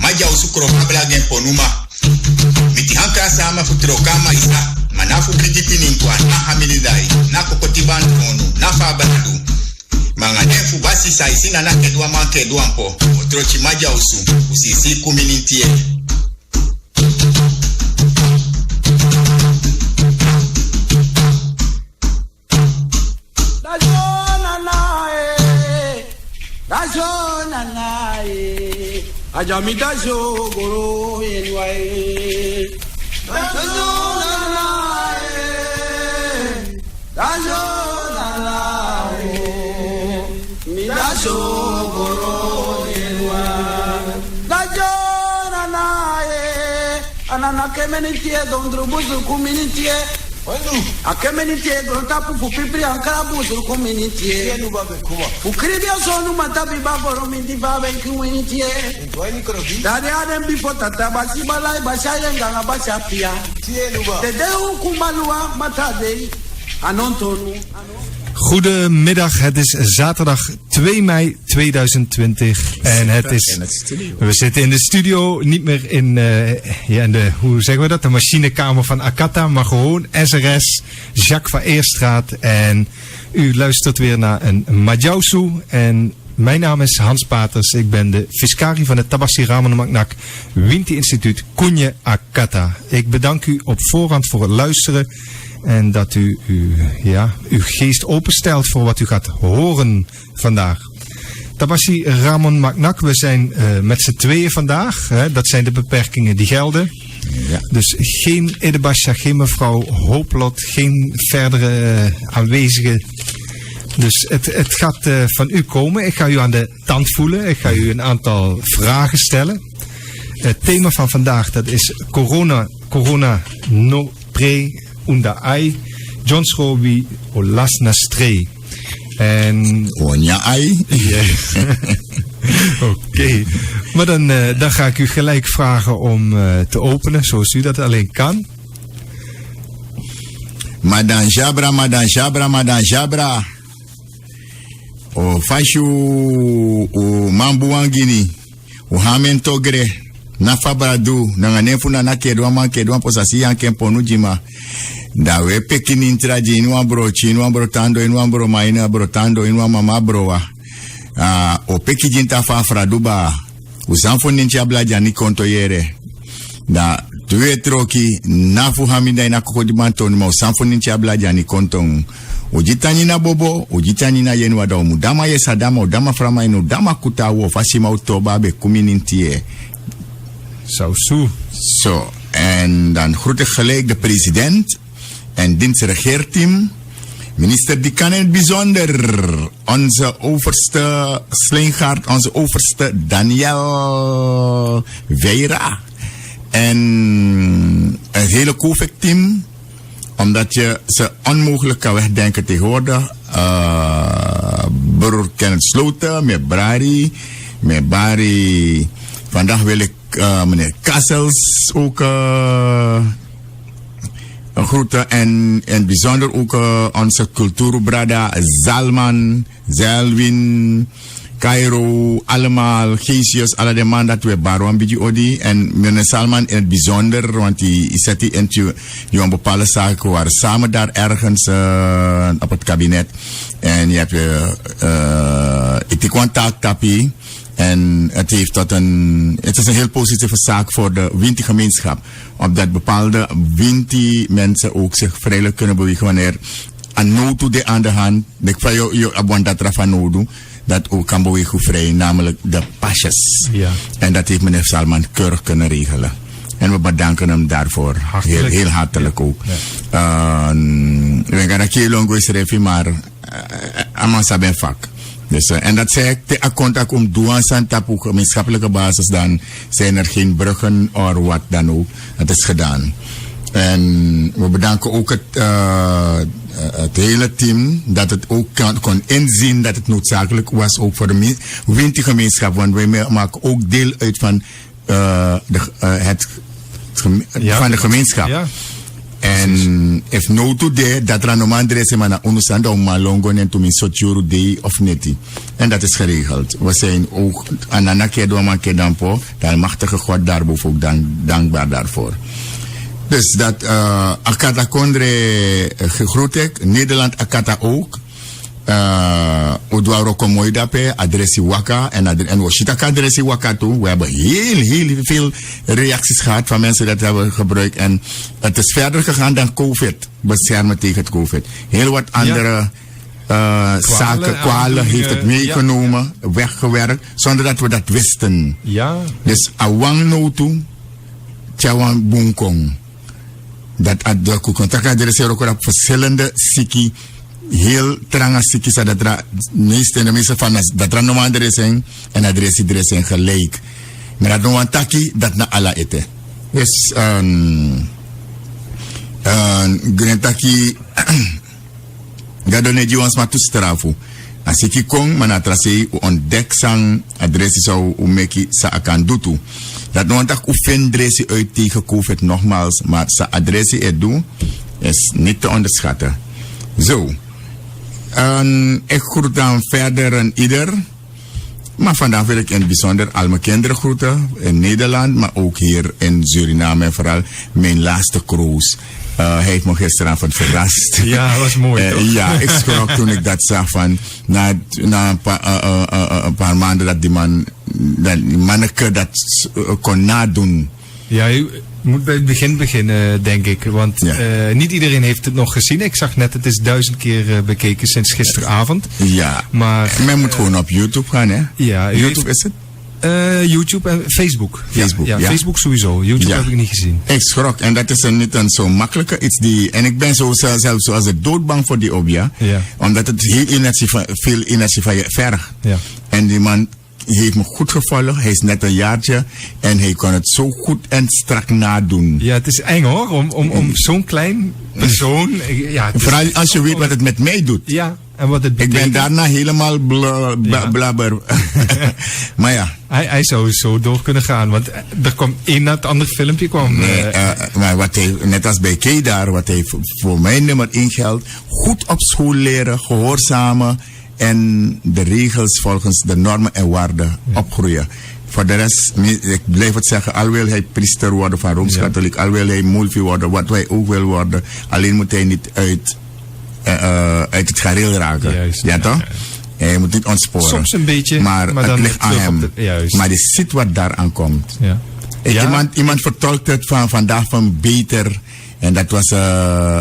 Majausu krokabla gen ponuma. Miti hanka sama futrokama isa. Manafu brigitini nkwa na hamilidai. Na kokotiban fonu. Na fabaladu. Manga nefu basi saisina na kedwa man kedwa mpo. Otrochi majausu. Usisi kuminintie. Ajamita shogoro yenwae Mida shogoro yenwae Anana kemenitie dondrubuzu kuminitie Akemenitie grontapu fupipri ankara buzu kuminitie Ukribia sonu matabi baboro mindi babe kuminitie Dade adem bifo tatabasi balai bashaye nganga bashapia Dede ukumalua matadei Anontonu Goedemiddag, het is zaterdag 2 mei 2020 en het is, we zitten in de studio, niet meer in de, hoe zeggen we dat, de machinekamer van Akata, maar gewoon SRS, Jacques van Eerstraat en u luistert weer naar een Majausu en mijn naam is Hans Paters, ik ben de fiscari van het Tabassi Ramon Maknak Winti Instituut Kunje Akata. Ik bedank u op voorhand voor het luisteren. En dat u uw geest openstelt voor wat u gaat horen vandaag. Tabassi Ramon Maknak, we zijn met z'n tweeën vandaag. Hè, dat zijn de beperkingen die gelden. Ja. Dus geen Edebasja, geen mevrouw Hooplot, geen verdere aanwezigen. Dus het gaat van u komen. Ik ga u aan de tand voelen. Ik ga u een aantal vragen stellen. Het thema van vandaag dat is corona no pre unda ai John Schrobi olas nastrei en Onja ai. Oké. Maar dan ga ik u gelijk vragen om te openen zoals u dat alleen kan. Madan Jabra. O fashu o mambuangini o hamen togre na fabradu na nefu na kedwa posasi yanke ponujima da we pekini intraji inwa brotando inwa bro maina brotando inwa mama browa o peki jinta fa fraduba usanfo ninchi ablaja ni konto yere da tuwe troki nafu hamida ina kokodimanto ni usanfo ninchi ablaja ni konton ujitani na bobo ujitani na yenu wada umudama yesadama udama frama inu dama kutawo fasima utoba be kuminintie. Zo, en dan groet ik gelijk de president en diens regeerteam. Minister Dikan in het bijzonder. Onze overste Sleengaard, onze overste Daniel Veira. En het hele COVID-team. Omdat je ze onmogelijk kan wegdenken tegenwoordig. Broer Kenneth Sloten, met Bari. Vandaag wil ik meneer Kassels ook groeten en bijzonder ook onze cultuurbrada Zalman, Zelwin, Cairo, allemaal, Geesius, alle de man dat we baron bij odi en meneer Salman in het bijzonder, want die zet in een bepaalde zaken waren samen daar ergens op het kabinet en je hebt ik contact tapie. En het is een heel positieve zaak voor de Winti-gemeenschap. Omdat bepaalde Winti-mensen ook zich vrijelijk kunnen bewegen wanneer een nood aan de hand. Ik vraag je abon dat er van nood dat ook kan bewegen vrij, namelijk de pasjes. Ja. En dat heeft meneer Salman keurig kunnen regelen. En we bedanken hem daarvoor. Heel hartelijk ook. We gaan een longo schrijven, maar Amasa ben vak. Dus, en dat zei ik, te contact om douansantap op gemeenschappelijke basis, dan zijn er geen bruggen of wat dan ook. Dat is gedaan. En we bedanken ook het hele team dat het ook kon inzien dat het noodzakelijk was ook voor de Winti-gemeenschap. Want wij maken ook deel uit van, van de gemeenschap. Ja. En if no today, dat er een andere is, maar onderstand om malongo en toen in Sochuru day of neti. En dat is geregeld. We zijn ook aan een keer door een keer dan voor, de machtige God daarboven ook dankbaar daarvoor. Dus dat Akata Kondre gegroet ik, Nederland Akata ook. Odwaro Komoy dape, adressie Waka en Washitaka adressie Waka toe. We hebben heel veel reacties gehad van mensen dat hebben gebruikt. En het is verder gegaan dan COVID. Beschermen tegen het COVID. Heel wat andere zaken, kwalen heeft het meegenomen, weggewerkt, zonder dat we dat wisten. Ja. Dus awang no toe, tjawang bonkong. Dat ad de contact adressie ook op verschillende siki. Heel trange stukjes dat er de meeste van dat er normaal er zijn en adressie er zijn gelijk. Maar dat nog een takkie dat na alla eten. Dus Grentakkie dat doet niet ons maar toestrafu. Als ik kom, maar na tracé ontdek zijn adressie zou umeki sa akan doetu. Dat nog een tak adressie uit tegen COVID nogmaals, maar sa adressie het doen is niet te onderschatten. Zo. Ik groet dan verder aan ieder. Maar vandaag wil ik in het bijzonder al mijn kinderen groeten. In Nederland, maar ook hier in Suriname. En vooral mijn laatste cruise. Hij heeft me gisteravond verrast. Ja, dat was mooi. Ja, ik schrok toen ik dat zag van. Na een paar maanden dat die manneke dat kon nadoen. Ja, je moet bij het begin beginnen, denk ik. Want niet iedereen heeft het nog gezien. Ik zag net, het is 1000 keer bekeken sinds gisteravond. Ja, maar men moet gewoon op YouTube gaan, hè? Ja, YouTube is het? YouTube en Facebook. Facebook, ja. Facebook sowieso. YouTube heb ik niet gezien. Ik schrok. En dat is niet een zo makkelijke iets. En ik ben zo zelfs zoals ik doodbang voor die obja. Ja. Omdat het veel energie van je vergt. Ja. En die man heeft me goed gevallen. Hij is net een jaartje. En hij kon het zo goed en strak nadoen. Ja, het is eng hoor. Om zo'n klein persoon. Ja, vooral als je weet wat het met mij doet. Ja. En wat het betekent. Ik ben daarna helemaal blabber. Maar ja. Hij zou zo door kunnen gaan. Want er kwam een na het andere filmpje. Maar wat hij, net als bij Kedar, wat hij voor mijn nummer 1 geldt. Goed op school leren, gehoorzamen. En de regels volgens de normen en waarden opgroeien. Voor de rest, ik blijf het zeggen, al wil hij priester worden van Rooms-Katholiek. Al wil hij multi worden, wat wij ook wil worden. Alleen moet hij niet uit het gareel raken. Juist, ja toch? Hij moet niet ontsporen. Soms een beetje, maar het dan ligt aan hem. Maar je ziet wat daaraan komt. Ja. Iemand vertolkt het van vandaag van beter. En dat was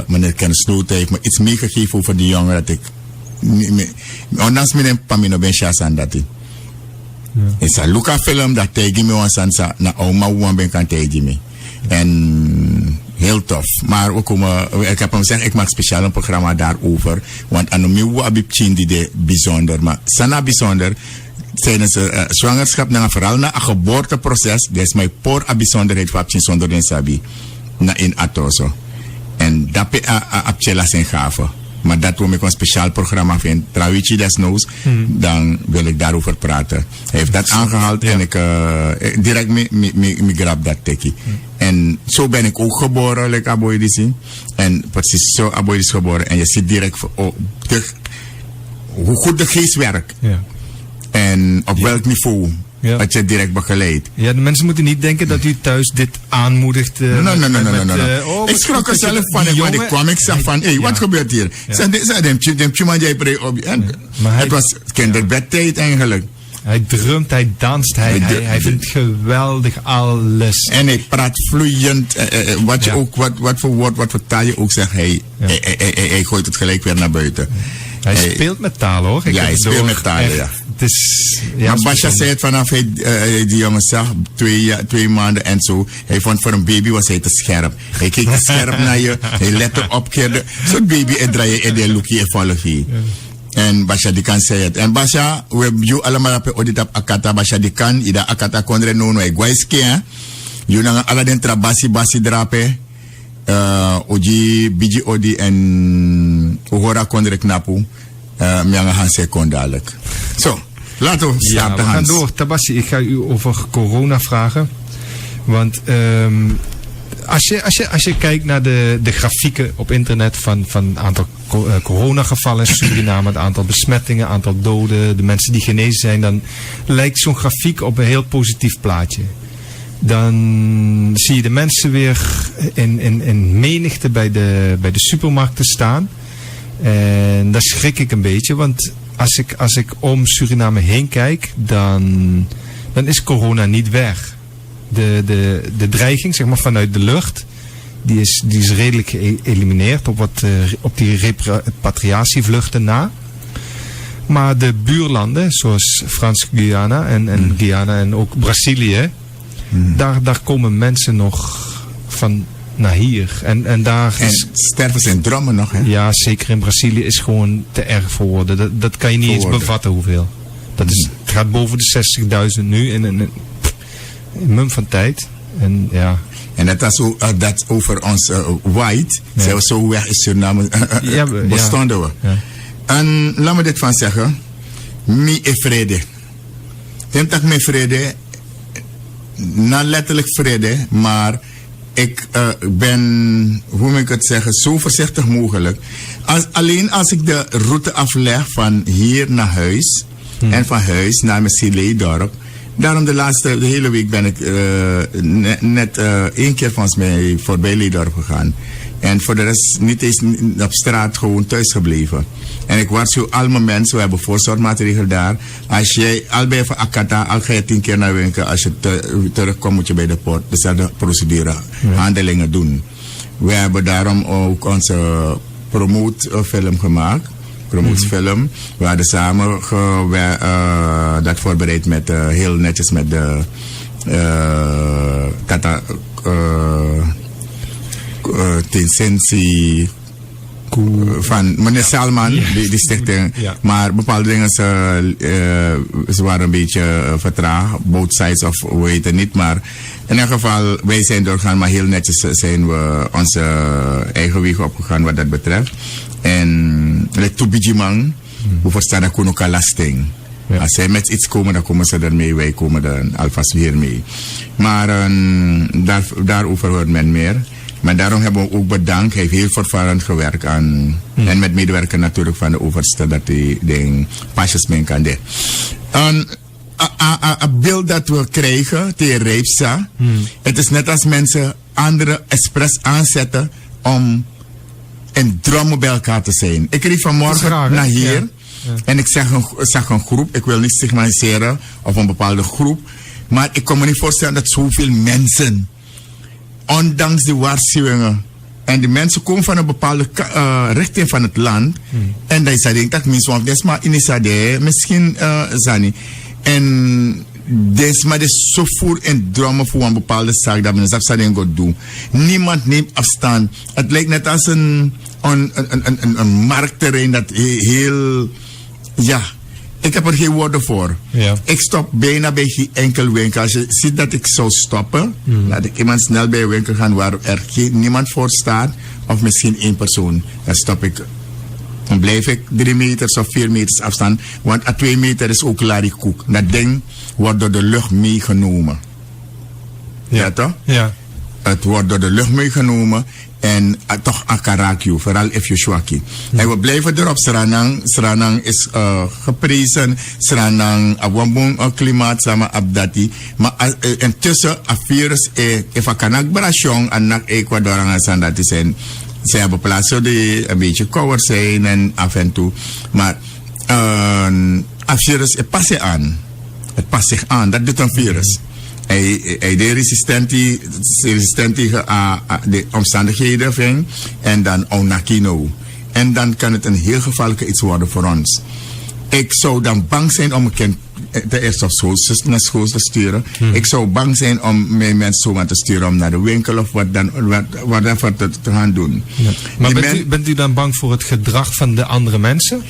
meneer Ken Sloot. Heeft me iets meegegeven over die jongen dat ik... Ondanks mijn pamino ben chassan dat hij. Het is een Luca film dat tegen me was na oma wan ben kan tegen me. En heel tof. Maar ook ik heb hem gezegd, ik maak speciaal een programma daarover. Want aan de abibchin die de bijzonder. Maar sana bijzonder tijdens zwangerschap, vooral na een geboorteproces, dat is mijn poor bijzonderheid van abchin zonder den sabi. Na in atoso. En dat is abchela zijn gave. Maar dat wil ik een speciaal programma vinden. Trawichi desnoods, dan wil ik daarover praten. Hij heeft dat aangehaald en ik direct me grab dat tekkie. En zo ben ik ook geboren, like Aboydis zien. En precies zo Aboydis geboren. En je ziet direct hoe goed de geest werkt. Ja. En op welk niveau. Ja. Dat je direct begeleidt. Ja, de mensen moeten niet denken dat u thuis dit aanmoedigt. Nee. Ik schrok er zelf van. Ik kwam, ik zag van, hé, wat gebeurt hier? Het was kinderbedtijd eigenlijk. Hij drumt, hij danst, hij vindt geweldig alles. En hij praat vloeiend. Wat voor woord, wat voor taal je ook zegt, hij gooit het gelijk weer naar buiten. Hij speelt met taal hoor. Hij speelt met taal, ja. Maar Basja zei het vanaf die jongen zag, 2 maanden en zo. Hij vond voor een baby was hij te scherp. Hij keek te scherp naar je, hij lette op. Zo'n baby, hij draait en hij lookje en volg je. En Basja die kan zei het. En Basja, we hebben allemaal op audit op Akata. Basja die kan, ida Akata kondre no no guaiske, hè. Je na alle den basi drape. Oji, biji odi en Uhora kondre knapu. Mianga gaan second dadelijk. Zo, laten we starten. Ja, we gaan door. Tabassi, ik ga u over corona vragen. Want Als je kijkt naar de grafieken op internet van het aantal coronagevallen in Suriname, het aantal besmettingen, het aantal doden, de mensen die genezen zijn, dan lijkt zo'n grafiek op een heel positief plaatje. Dan zie je de mensen weer in menigte bij de supermarkten staan. En daar schrik ik een beetje, want als ik om Suriname heen kijk, dan is corona niet weg. De dreiging, zeg maar, vanuit de lucht, die is redelijk geëlimineerd op die repatriatievluchten na. Maar de buurlanden, zoals Frans-Guyana en Guyana en ook Brazilië, daar komen mensen nog van naar hier. En sterven zijn drommen nog, hè? Ja, zeker in Brazilië is gewoon te erg voor woorden. Dat kan je niet eens bevatten hoeveel. Het gaat boven de 60.000 nu in een mum van tijd. En ja. En dat over ons white, zo weg is Suriname, bestonden we. Ja. En laat me dit van zeggen. Mi e vrede. Tentak me vrede. Na letterlijk vrede, maar ik ben, hoe moet ik het zeggen, zo voorzichtig mogelijk. Alleen als ik de route afleg van hier naar huis en van huis naar mijn Silee-dorp. Daarom de hele week ben ik net 1 keer van mij voorbij Leedorp gegaan. En voor de rest niet eens op straat, gewoon thuis gebleven. En ik waarschuw al mijn mensen, we hebben voorzorgmaatregelen daar. Als jij al bij van Akata, al ga je 10 keer naar winkel. Als je terugkomt moet je bij de poort dezelfde procedure, handelingen doen. We hebben daarom ook onze promootfilm gemaakt. Promotiefilm. We hadden samen dat voorbereid met heel netjes met de Tata Tensensi van meneer Salman, die stichting. Ja. Maar bepaalde dingen ze waren een beetje vertraagd, both sides of we weten niet. Maar in ieder geval, wij zijn doorgaan, maar heel netjes zijn we onze eigen weg opgegaan wat dat betreft. En let to bijimang, we verstaan dat ook lasting. Ja. Als zij met iets komen, dan komen ze ermee, wij komen er alvast weer mee. Maar daarover hoort men meer. Maar daarom hebben we ook bedankt. Hij heeft heel voortvarend gewerkt aan. En met medewerker natuurlijk van de overste dat hij de pasjes mee kan doen. Een beeld dat we krijgen tegen Rijpsa. Het is net als mensen andere expres aanzetten om in drommen bij elkaar te zijn. Ik reed vanmorgen naar hier. Ja. Ja. En ik zag een groep. Ik wil niet stigmatiseren of een bepaalde groep. Maar ik kan me niet voorstellen dat zoveel mensen, ondanks de waarschuwingen, en die mensen komen van een bepaalde richting van het land. En dat is dat mensen van des maar in Isade, misschien Zani. En des maar is zo voor en drama voor een bepaalde zaak dat men zelf zou gaan doen. Niemand neemt afstand. Het lijkt net als een marktterrein dat heel, ja. Ik heb er geen woorden voor. Ja. Ik stop bijna bij geen enkel winkel. Als je ziet dat ik zou stoppen, laat ik iemand snel bij een winkel gaan waar er niemand voor staat, of misschien 1 persoon. Dan stop ik. Dan blijf ik 3 meters of 4 meters afstand, want à 2 meter is ook larikoek. Dat ding wordt door de lucht meegenomen. Ja toch? Ja. Het wordt door de lucht meegenomen. En toch een karakju, vooral if je zwakkie. En we blijven erop. Sranang is geprezen. Sranang, een klimaat samen abdati. Maar intussen, een virus, even kanakbrasjong en nak Ecuador en Sandati zijn. Ze hebben plaatsen die een beetje kouder zijn en af en toe. Maar een virus, het past zich aan. Het past zich aan, dat doet een virus. Hij is resistent tegen de omstandigheden van, en dan onakino. En dan kan het een heel gevaarlijke iets worden voor ons. Ik zou dan bang zijn om een kind de eerste naar school te sturen. Ik zou bang zijn om mijn mensen zomaar te sturen om naar de winkel of wat te gaan doen. Ja. Maar bent u dan bang voor het gedrag van de andere mensen?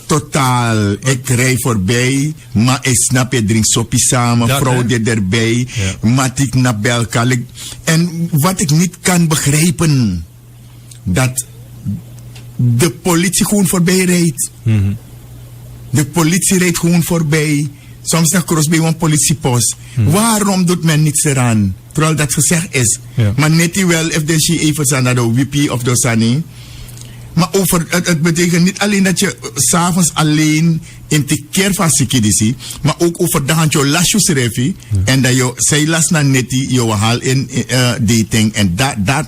Totaal. Ik rij voorbij, maar ik snap je, drink soppie samen, vrouw erbij, maar ik naar bij elkaar. En wat ik niet kan begrijpen, dat de politie gewoon voorbij rijdt. De politie rijdt gewoon voorbij. soms naar cross bij een politiepost. Waarom doet men niets eraan? Terwijl dat gezegd is. Ja. Maar net die wel, if de she even zijn naar de WP of de Sani. Maar het betekent niet alleen dat je 's avonds alleen in de keer van sikidisi, maar ook overdag je lasjes refi en dat je zij last naar neti, je haal in dating en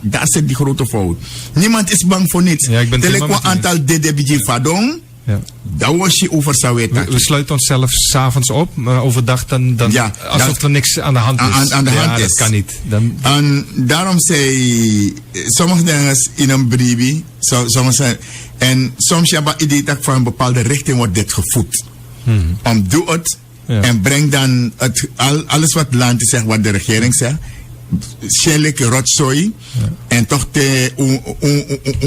daar zit die grote fout. Niemand is bang voor niets. Ja, ik ben het Telek helemaal een met je aantal DDBG vadong. Ja. Dat was je over zou weten. We sluiten onszelf 's avonds op, maar overdag dan Ja, alsof er niks aan de hand is. Aan de hand is. Dat kan niet. En daarom zei sommige dingen in een brief, en soms heb je het idee dat van een bepaalde richting wordt dit gevoed. Doe het en breng dan alles wat het land zegt, wat de regering zegt. Schelijk rotzooi en toch te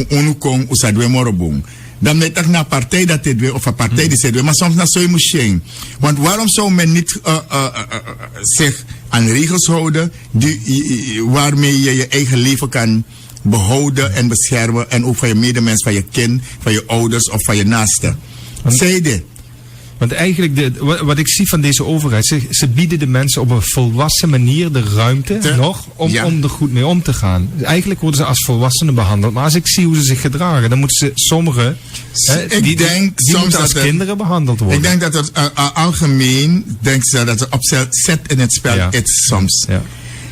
onukong usadwe morobong. Dan net ook naar partij dat dit weer of een partij die zegt, maar soms naar zo'n moesten. Want waarom zou men niet zich aan regels houden waarmee je je eigen leven kan behouden en beschermen en ook van je medemens, van je kind, van je ouders of van je naasten? Zijde. Want eigenlijk, wat ik zie van deze overheid, ze bieden de mensen op een volwassen manier de ruimte om er goed mee om te gaan. Eigenlijk worden ze als volwassenen behandeld. Maar als ik zie hoe ze zich gedragen, dan moeten ze sommigen, die moeten als kinderen behandeld worden. Ik denk dat het algemeen, dat er opzet in het spel is soms. Ja.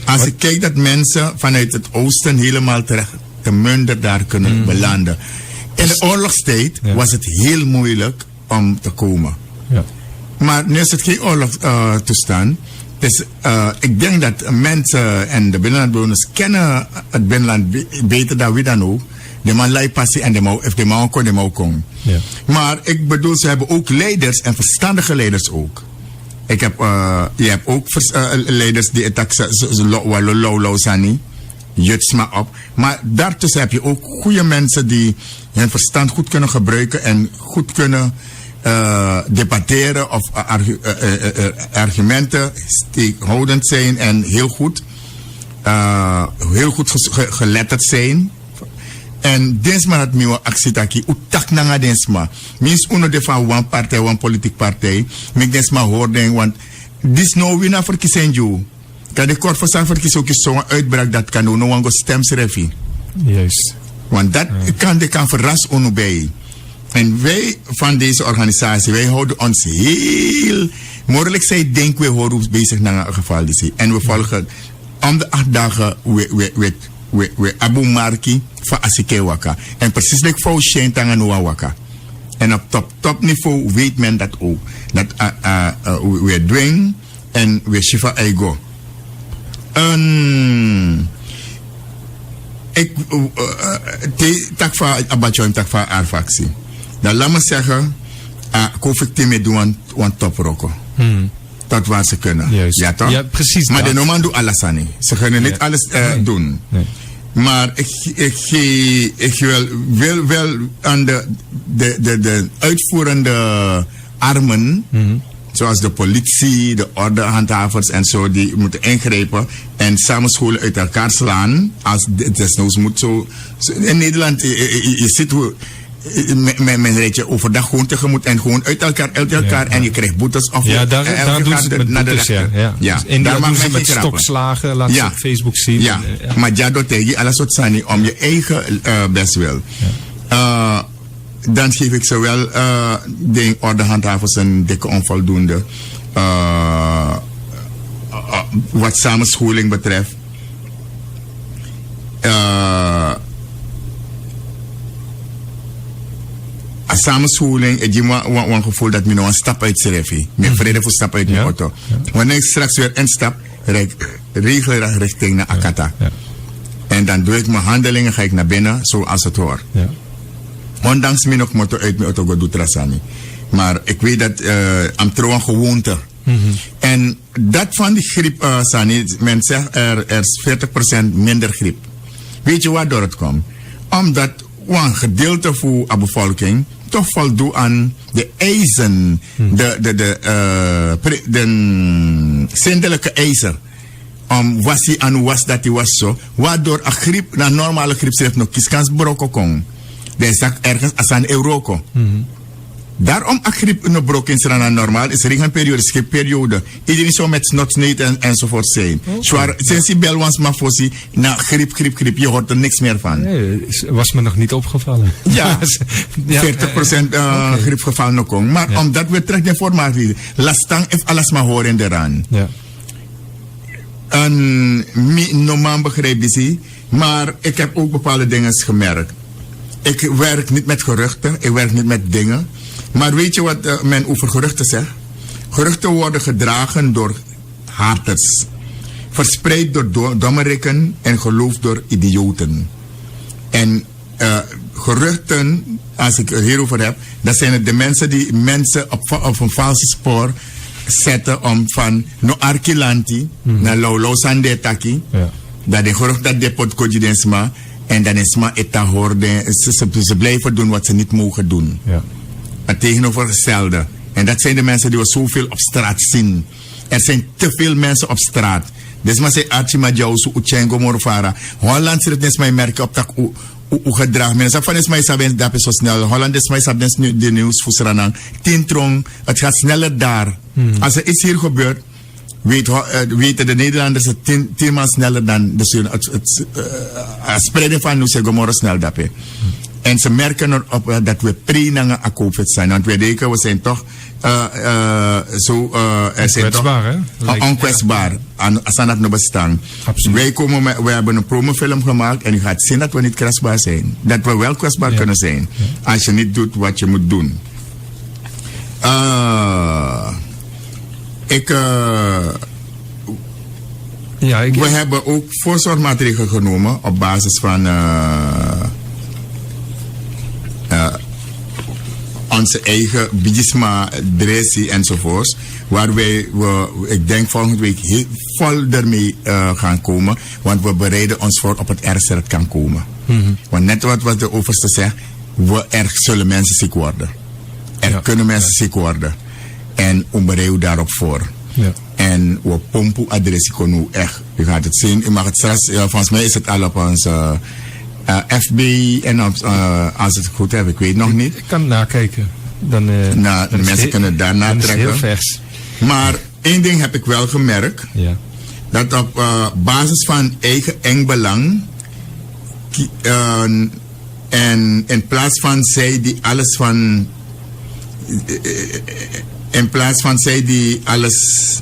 Als ik kijk dat mensen vanuit het oosten helemaal terecht te Munder daar kunnen belanden. In de oorlogstijd was het heel moeilijk om te komen. Ja. Maar nu is het geen oorlogstoestand. Dus ik denk dat mensen en de binnenlandbewoners kennen het binnenland beter dan wie dan ook. De man lijkt passie en de man kon. Ja. Maar ik bedoel, ze hebben ook leiders en verstandige leiders ook. Je hebt ook leiders die het sani, jutsma op. Maar daartussen heb je ook goede mensen die hun verstand goed kunnen gebruiken en goed kunnen debatteren of argumenten steekhoudend zijn en heel goed geletterd zijn. En desma het nieuwe actie taki utak nanga desma. Minst uno de van one partij, one politiek partij. Mek desma hoorden, want dis no winnaar verkiezing jou. Kan de kort voor zijn verkiezing ook zo'n uitbraak dat kan doen, no one go stemsrefi. Juist. Want dat kan verras uno bij. En wij van deze organisatie, wij houden ons heel morelijk zij denken we horen bezig naar een geval. En we volgen om de 8 dagen we Abu Marki van Asike Waka. En precies like voor Shane Tanganua Waka. En op top niveau weet men dat ook. Dat we doen en we shifa ego. Ik tak van abatjo en tak van arfactie. Dan laat me zeggen, conflicten mee doen aan toproko. Dat wat ze kunnen. Juist. Ja, toch? Ja, precies. Maar de noman doen alles aan. Ze kunnen niet alles doen. Nee. Maar ik wil wel aan de uitvoerende armen, zoals de politie, de ordehandhavers en zo, die moeten ingrijpen en samenscholen uit elkaar slaan. Als het desnoods moet zo. In Nederland, je ziet hoe. Men rijdt je overdag gewoon tegemoet en gewoon uit elkaar en je krijgt boetes. Of daar doen ze het met boetes, ja. Dus in daar doen ze met stokslagen, laat ze op Facebook zien. Ja, maar ja, dat tegen je alles wat zijn om je eigen best wil. Ja. Dan geef ik ze wel de ordehandhavers een dikke onvoldoende. Wat samenscholing betreft. Samenscholing, ik heb een gevoel dat ik nog een stap uit schrijf. Mijn vrede voor stap uit mijn auto. Wanneer ik straks weer instap, regelrecht richting naar Akata. Ja. En dan doe ik mijn handelingen, ga ik naar binnen, zoals het hoort. Ja. Ondanks mij nog motor uit mijn auto doet Rasani. Maar ik weet dat I'm trouw een gewoonte. En dat van die griep, Sani, men zegt er is 40% minder griep. Weet je waardoor het komt? Omdat een gedeelte van de bevolking toch voldoet aan de eisen, de zindelijke eisen. Was hij aan was dat hij was zo. Waardoor een griep, een normale griep, nog kieskans broko kon. Dat is ergens als een euroko. Daarom griep in de brok in Srana normaal is regenperiode, schiperiode. Iedereen zou met snotsneet enzovoort zijn. Zwaar, sinds die bel was maar voor zich, na griep, je hoort er niks meer van. Nee, was me nog niet opgevallen. Ja, 40% griepgevallen nog kom. Maar omdat we terug de informatie, lastang heeft alles maar horen eraan. Ja. En normaal begrijp je, maar ik heb ook bepaalde dingen gemerkt. Ik werk niet met geruchten, ik werk niet met dingen. Maar weet je wat men over geruchten zegt? Geruchten worden gedragen door haters. Verspreid door dommerikken en geloofd door idioten. En geruchten, als ik het hierover heb, dat zijn het de mensen die mensen op een valse spoor zetten om van no arkilanti naar laulau sandetaki. Ja. Dat de gerucht dat de pot kodjidensma en dan is maar eta hoorde. Ze blijven doen wat ze niet mogen doen. Ja. Het tegenovergestelde. En dat zijn de mensen die we zoveel op straat zien. Er zijn te veel mensen op straat. Dus maar zei Archie Majau, zo Uchengo Morfara. Holland zit het net mij merken op dat gedrag. Mensen van is mij saben dat is zo snel. Holland is mij saben de nieuws voor Sranang. Tintrong, het gaat sneller daar. Als er iets hier gebeurt, weten de Nederlanders het 10 maal sneller dan het spreiden van nieuws en snel dat. En ze merken erop dat we pre-nangen akkoord zijn. Want we denken, we zijn toch onkwetsbaar, hè? Onkwetsbaar. Als dat nog bestaan. Wij hebben een promofilm gemaakt en u gaat zien dat we niet kwetsbaar zijn. Dat we wel kwetsbaar kunnen zijn. Ja. Als je niet doet wat je moet doen. We hebben ook voorzorgmaatregelen genomen op basis van onze eigen bigisma, dressie enzovoorts. Waar ik denk volgende week heel vol ermee gaan komen. Want we bereiden ons voor op het ergste dat kan komen. Want net wat de overste zegt, er zullen mensen ziek worden. Er kunnen mensen ziek worden. En we bereiden daarop voor. Ja. En we pompen adressie nu echt. Je gaat het zien. U mag het straks, volgens mij is het al op onze FB en als het goed heb, ik weet nog niet. Ik kan het nakijken. Dan mensen kunnen daarna trekken. Heel vers. Maar één ding heb ik wel gemerkt. Ja. Dat op basis van eigen eng belang en in plaats van zij die alles van in plaats van zij die alles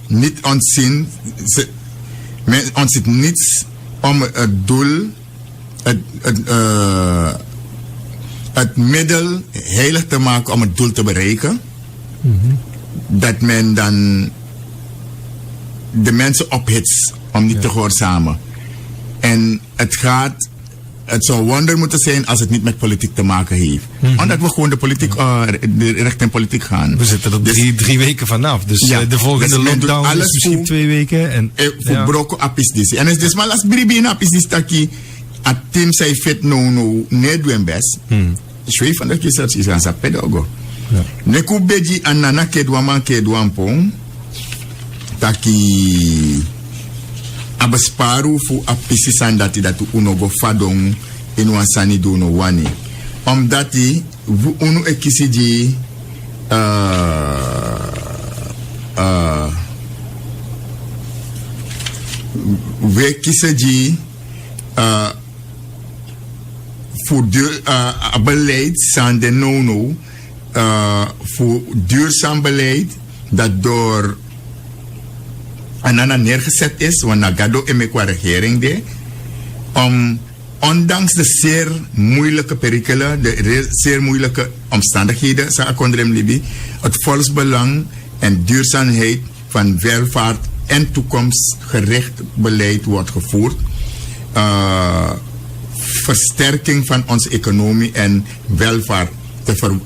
niet ontzien, men ontzien niets om het doel het middel heilig te maken om het doel te bereiken. Dat men dan de mensen ophitst om niet te gehoorzamen. En het zou wonder moeten zijn als het niet met politiek te maken heeft. Omdat we gewoon de politiek, richting politiek gaan. We zitten er drie weken vanaf. Dus de volgende lockdown is misschien 2 weken. En voor broko apis disi. En het is maar als bribina apis disi taki a team say fit no net doen best. Schweef van de kiesarts is aan zijn pedago. Neku beji anana kedwan pong taki abesparu fu apisi sandati datu unogo fadong inuansani dono wani. Omdat unu ekisiji we kiesiji voor beleid zijn de nono voor duurzaam beleid dat door Anana neergezet is, want Nagado en qua regering de, om ondanks de zeer moeilijke perikelen, de zeer moeilijke omstandigheden, het volksbelang en duurzaamheid van welvaart en toekomstgericht beleid wordt gevoerd. Versterking van onze economie en welvaart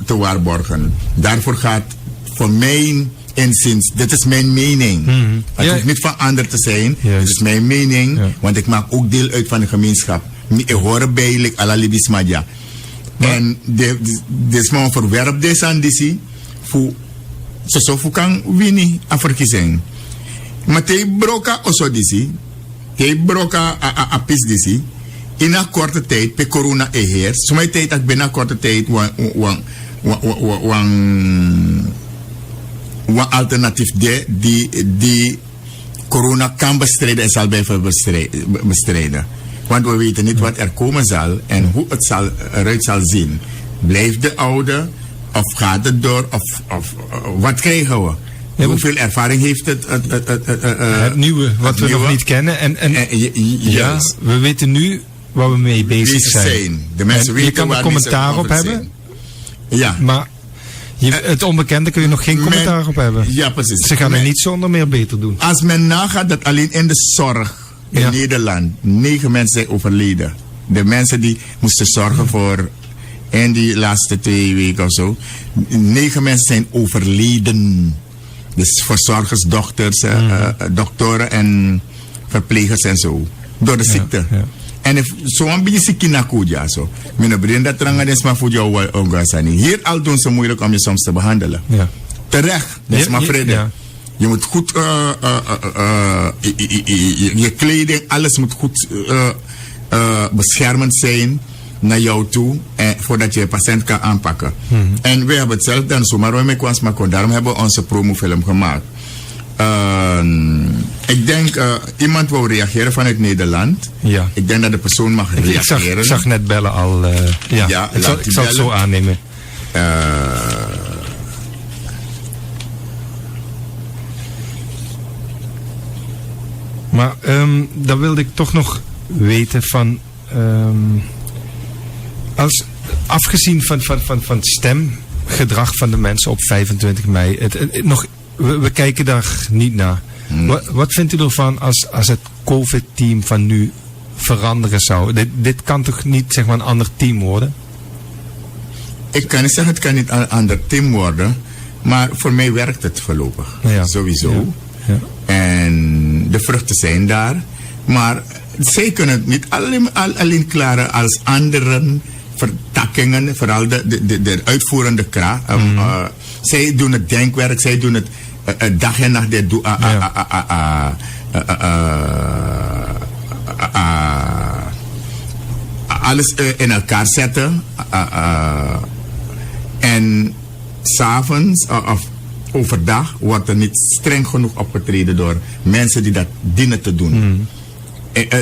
te waarborgen. Daarvoor gaat voor mij inziens, dit is mijn mening. Het hoeft niet van ander te zijn. Dit is mijn mening, want ik maak ook deel uit van de gemeenschap. Ik hoor bij ala Libis Madja. En dit man verwerpt deze aan disi voor zo kan winnen aan verkiezing. Maar te broka oso disi, te broka apis disi. In een korte tijd, per corona heerst. Sommige tijd dat binnen een korte tijd een alternatief die corona kan bestrijden en zal blijven bestrijden. Want we weten niet wat er komen zal en hoe het eruit zal zien. Blijft de oude of gaat het door of wat krijgen we? Hoeveel ervaring heeft het nieuwe wat we nog niet kennen? Ja, we weten nu waar we mee bezig zijn. De mensen weten je kan er commentaar op hebben. Ja. Maar het onbekende kun je nog geen commentaar op hebben. Ja, precies. Ze gaan er niet zonder meer beter doen. Als men nagaat dat alleen in de zorg in Nederland 9 mensen zijn overleden. De mensen die moesten zorgen voor in die laatste 2 weken of zo. 9 mensen zijn overleden. Dus verzorgers, dokters, doktoren en verplegers en zo. Door de ziekte. Ja. En zo'n beetje ziek in Nakuja zo. Mijn vriend dat er is maar voor jou ongasani. Hier al doen ze moeilijk om je soms te behandelen. Ja. Terecht, dat is maar vrede. Ja. Je moet goed, je kleding, alles moet goed beschermend zijn naar jou toe, voordat je patiënt kan aanpakken. En we hebben het zelf dan zomaar we mee kwams maken. Daarom hebben we onze promofilm gemaakt. Ik denk, iemand wou reageren vanuit Nederland. Ja. Ik denk dat de persoon mag reageren. Ik zag net bellen al. Ja, ik zal het zo aannemen. Maar dan wilde ik toch nog weten van... afgezien van stemgedrag van de mensen op 25 mei... We kijken daar niet naar. Wat vindt u ervan als het COVID-team van nu veranderen zou? Dit kan toch niet zeg maar een ander team worden? Ik kan niet zeggen het kan niet een ander team worden. Maar voor mij werkt het voorlopig. Ja. Sowieso. Ja. Ja. En de vruchten zijn daar. Maar zij kunnen het niet alleen klaren als anderen vertakkingen. Vooral de uitvoerende kracht. Zij doen het denkwerk. Zij doen het dag en nacht. Alles in elkaar zetten. En 's avonds of overdag wordt er niet streng genoeg opgetreden door mensen die dat dienen te doen.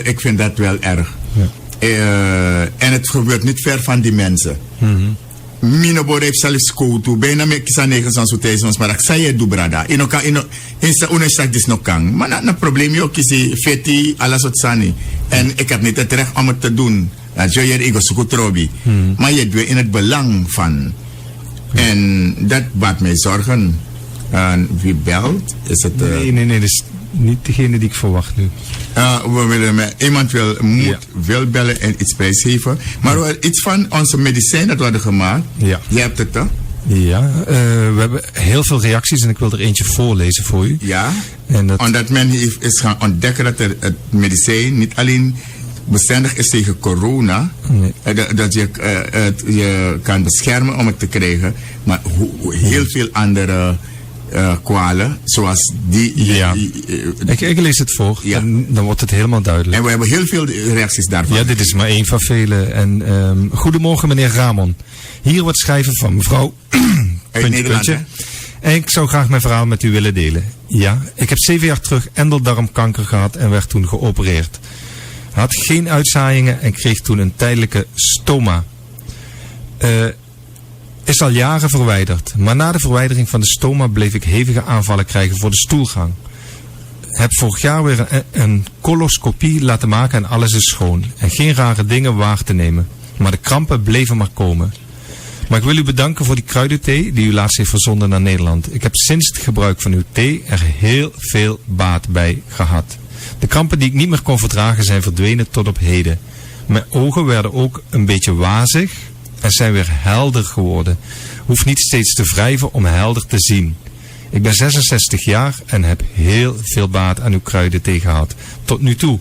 Ik vind dat wel erg. Ja. En het gebeurt niet ver van die mensen. Minobor heeft zelfs koutu. Bijna me kisa negens aan zo'n maar ik zei je doe brada. In sa unestak dis no kang. Maar na probleem je ook is feti alles wat sani. En ik heb niet het recht om het te doen. Dat je hier ego sukutrobi. Maar je doet in het belang van. En dat baat mij zorgen. Wie belt? Is het? Nee, dat is niet degene die ik verwacht nu. We willen iemand wil bellen en iets prijsgeven. Maar iets van onze medicijn dat we hadden gemaakt. Ja. Je hebt het toch? Ja, we hebben heel veel reacties en ik wil er eentje voorlezen voor u. Ja, en omdat men is gaan ontdekken dat het medicijn niet alleen bestendig is tegen corona. Nee. Dat je kan beschermen om het te krijgen. Maar heel veel andere kwalen, zoals die... Ik lees het voor, en dan wordt het helemaal duidelijk. En we hebben heel veel reacties daarvan. Ja, dit is maar één van vele. En, goedemorgen meneer Ramon. Hier wordt schrijven van mevrouw... Uit Nederland, hè? En ik zou graag mijn verhaal met u willen delen. Ja, ik heb 7 jaar terug endeldarmkanker gehad en werd toen geopereerd. Had geen uitzaaiingen en kreeg toen een tijdelijke stoma. Is al jaren verwijderd. Maar na de verwijdering van de stoma bleef ik hevige aanvallen krijgen voor de stoelgang. Heb vorig jaar weer een coloscopie laten maken en alles is schoon. En geen rare dingen waar te nemen. Maar de krampen bleven maar komen. Maar ik wil u bedanken voor die kruidenthee die u laatst heeft verzonden naar Nederland. Ik heb sinds het gebruik van uw thee er heel veel baat bij gehad. De krampen die ik niet meer kon verdragen zijn verdwenen tot op heden. Mijn ogen werden ook een beetje wazig en zijn weer helder geworden. Hoef niet steeds te wrijven om helder te zien. Ik ben 66 jaar en heb heel veel baat aan uw kruidenthee gehad. Tot nu toe.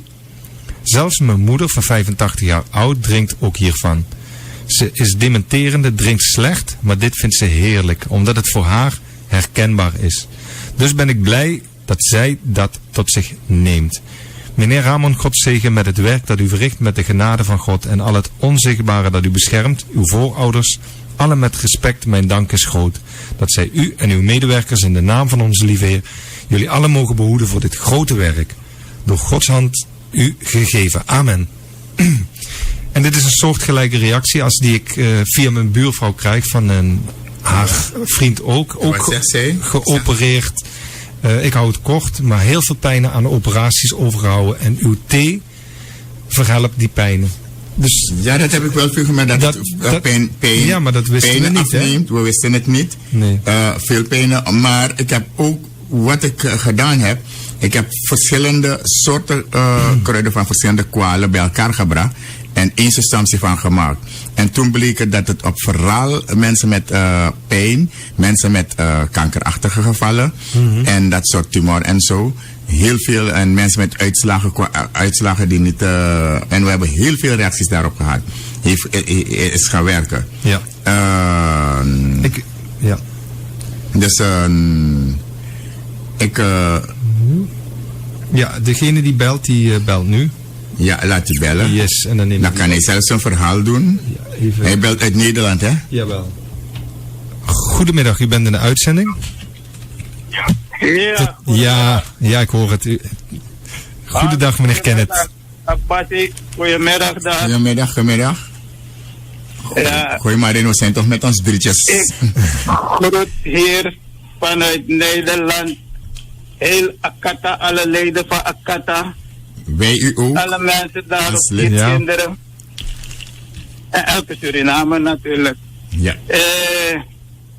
Zelfs mijn moeder van 85 jaar oud drinkt ook hiervan. Ze is dementerende, drinkt slecht, maar dit vindt ze heerlijk, omdat het voor haar herkenbaar is. Dus ben ik blij dat zij dat tot zich neemt. Meneer Ramon, God zegen met het werk dat u verricht met de genade van God en al het onzichtbare dat u beschermt, uw voorouders allen met respect, mijn dank is groot. Dat zij u en uw medewerkers in de naam van onze lieve Heer jullie allen mogen behoeden voor dit grote werk. Door Gods hand u gegeven. Amen. En dit is een soortgelijke reactie als die ik via mijn buurvrouw krijg van haar vriend ook. Ook geopereerd. Ik hou het kort, maar heel veel pijnen aan de operaties overgehouden. En uw thee verhelpt die pijnen. Dus ja, dat heb ik wel veel gemerkt. Dat pijn, ja, maar dat wisten we niet. Afneemt. We wisten het niet. Nee. Veel pijnen. Maar ik heb ook, wat ik gedaan heb, ik heb verschillende soorten kruiden van verschillende kwalen bij elkaar gebracht. En één substantie van gemaakt. En toen bleek het dat het op vooral mensen met pijn, mensen met kankerachtige gevallen en dat soort tumor en zo. Heel veel en mensen met uitslagen die niet. En we hebben heel veel reacties daarop gehad. Is gaan werken. Ja. Ja. Dus ja, degene die belt nu. Ja, laat hij bellen. Yes, en dan kan hij zelfs een verhaal doen. Ja, even. Hij belt uit Nederland, hè? Jawel. Goedemiddag, u bent in de uitzending. Ja, ik hoor het. Goedendag, meneer Kenneth. Goedemiddag. Goedemiddag. Ja. Gooi maar in, we zijn toch met ons drietjes. Ik groet hier vanuit Nederland. Heel Akata, alle leden van Akata. Wij u ook. Alle mensen daar, kinderen. En elke Suriname natuurlijk. Ja.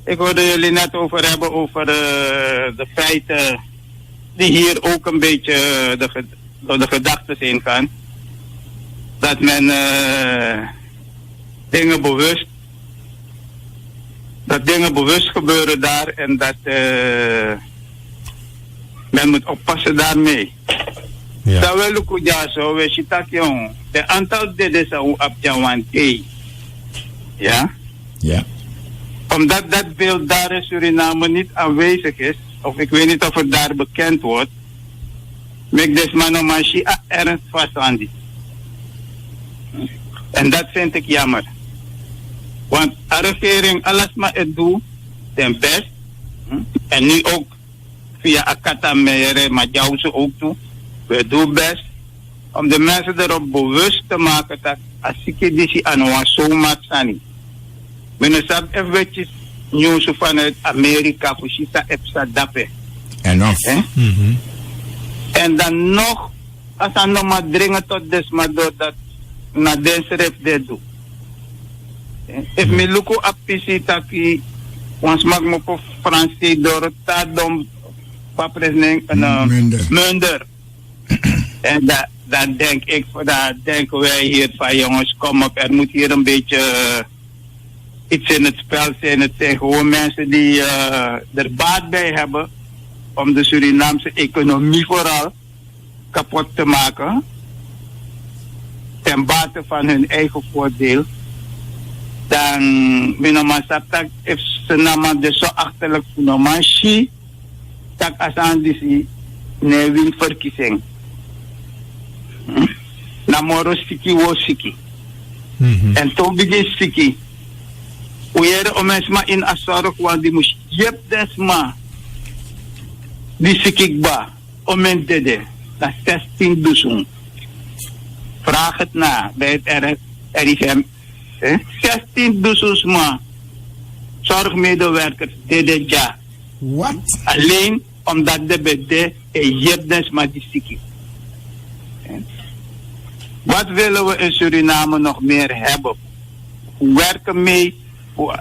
Ik hoorde jullie net over hebben over de feiten die hier ook een beetje door de gedachten in gaan. Dat men dingen bewust gebeuren daar en dat men moet oppassen daarmee. Ja. Dat wil ik ja zo, we ziet jong. De aantal deden ze op Jawan. Ja? Ja. Omdat dat beeld daar in Suriname niet aanwezig is, of ik weet niet of het daar bekend wordt, maak des manomashi ernst vast aan die. En dat vind ik jammer. Want de regering alles maar het doet, ten best. En nu ook via Akata Meere, maar jou ze ook toe. We doen best om de mensen erop bewust te maken dat als ik dit aan ons zomaar zijn. Men zegt eventjes nieuws vanuit Amerika voor Chita Epsa Dape. En nog. En dan nog, als hij nog maar dringen tot desma dat na deze ref dit doet. If me look op PC taki, ons mag me voor Fransie door het tadom van president Munder. En dan denk ik, daar denken wij hier van jongens, kom op, er moet hier een beetje iets in het spel zijn. Het zijn gewoon mensen die er baat bij hebben om de Surinaamse economie vooral kapot te maken. Ten bate van hun eigen voordeel. Dan, minoma saptak, if ze namen de zo achterlijk voor shi, tak asan disi, ne win verkiezing. Namoro siki wo siki. En toen begin siki. Oeere om eens maar in azorg, want die moest jep desma. Die sikikba, om men dede, dat 16 duizend. Vraag het na bij het RIVM. 16 duizend ma. Zorgmedewerkers dede ja. Wat? Alleen omdat de bede jep desma die siki. Wat willen we in Suriname nog meer hebben? We werken mee.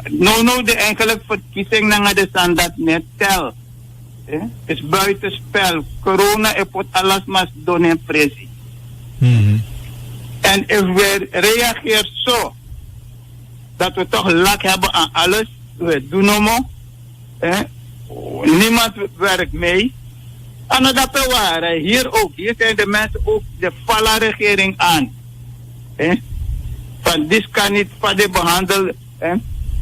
Nou, de enkele verkiezing naar de standaard net tel. Is buitenspel. Corona is alles maar doen in pressie. En if we reageren zo, dat we toch lak hebben aan alles, we doen hem. Niemand werkt mee. En dat is waar, hier ook. Hier zijn de mensen ook de Fala-regering aan. Van dit kan niet van de behandel.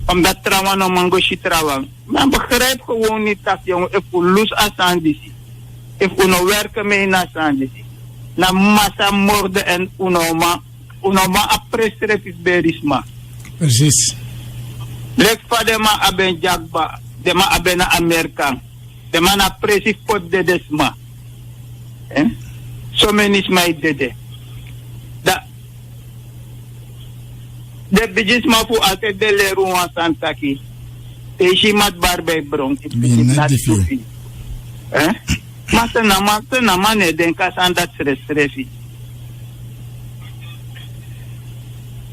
Omdat trouwen no mangoshi trouwen. Maar begrijp gewoon niet dat jongen, if we lose asandisi. If we no werken mee na asandisi. Na massa moorden en unoma appresref is berisma. Precies. Lek fa de ma aben jagba, de ma aben na Amerika, de ma na presi pot de desma. So menis mai dede. Da de bijis ma fu ate de leru wa santaki. E shi mat barbe bron. Mata na mane den kasanda stresi.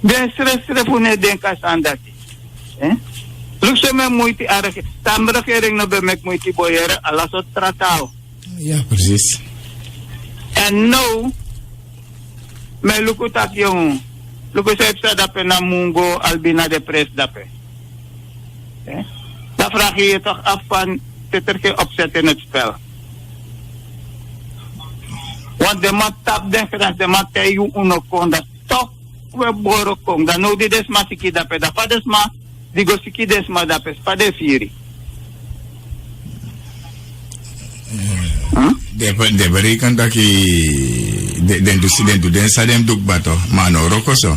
Den stress ne den kasanda. Luxe me moeite arge. Tamere regering no be mek moeite boyere ala so tratao. Ja, precies. En nou, me luku tak yung, luku sepsa dape na mungo albina de pres dape. Dan vraag je je toch af van, zit er geen opzet in het spel? Want de man tap den grens, de man te yu uno kon, dat toch we boro kon. Dan nou die desma siki dape, dat pa desma, digo siki desma dape, spa de firi. De berekent dat je den sadem doek bato, maar no roko zo.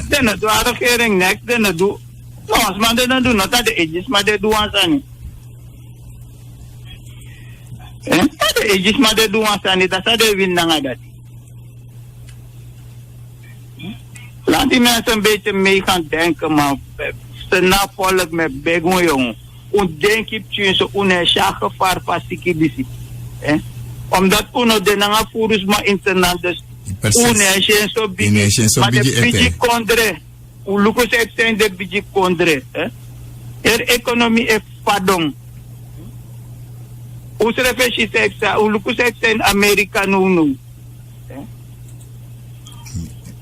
Den do a regering nek, den do. No, als man den do not de edges, maar de do ansani. De edges maar de do ansani, dat sa de win nga dat. Laat die mensen een beetje mee gaan denken, man. Ze na volk met begon jongen. Denk ik zo unesha gevaar van sikibisi. Omdat uno de nanga furus ma internet dus unesha so bigi maar de bigi kondre ulukus zijn de bigi kondre economie e padong usrefe seksa ulukus zijn Amerika nu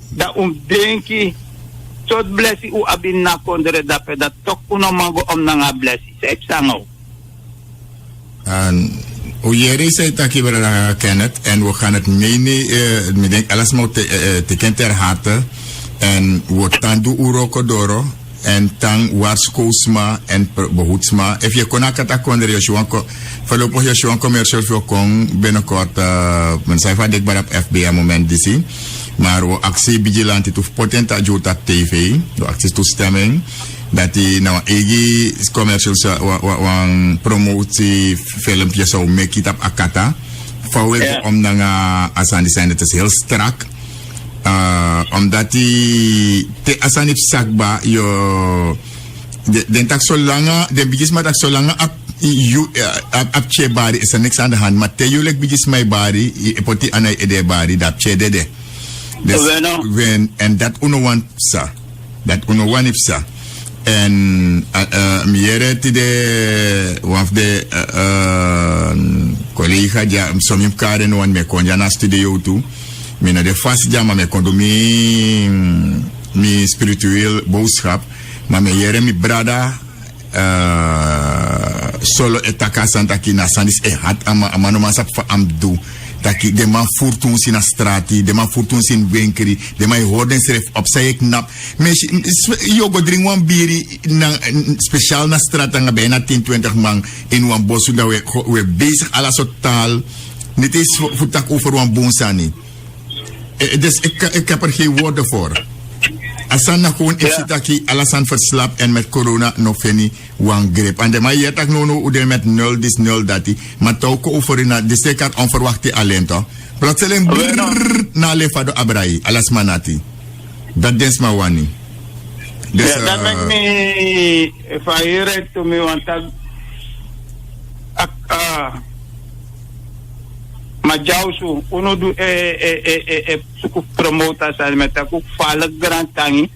da denki tot blessi u abin na kondre dape dat tok uno mango om nanga blessi seksa nou. En Ujeri zei dat je Kenneth en we gaan het meenemen. Ik denk alles moet teken ter harte en we tandu urokodoro en tang warskoosma en behoedsma. If je kon akata kondre Joshua voorlopig Joshua commercial voor kon binnenkort men zei van dit bij op FBA moment disi. Maar we actie vigilante toef potenta jota TV, de acties toestemming. Dat die nou eigen commercials wan promotie filmpje zou make it up akata. Vanwege om dan asani zijn het is heel strak. Omdat die te asani sakba yo den tak so langa den bijis maar tak so langa ap che bari is er niks aan de hand. Maar te jullie bijis mij bari poti anai ede bari dat che dede. Dus en dat uno want sa, dat uno want if sa. En miere ti de one of de collega ja somim karen wan me kon ja na studio tu. Mina de fast ja maar me kon do mi spiritueel boodschap, maar me jere mi brada solo etaka santa ki na sandis e hat amano masap fa amdu. Dat de man voert ons in een straat, de man voert ons in winkeri, de man hoort en schrijft op zijn knap. Je gaat drinken een bier speciaal naar straat en bijna 10, 20 man in een bos. Dat we bezig alles op taal. Niet eens voor tak over een boonsani. Dus ik heb er geen woorden voor. Asan na gewoon ifsitaki alasan verslap en met corona nog feni wan grip. En de man je tak no udel met 0 dis 0 dati. Maar toko over in de zeker onverwachte alento. Plotseling na lefado abrai alas manati. Dat dens ma wani. Dus dat maakt me if I hear it to me want maar jouw uno do suku promota sa met aku falak grand tangi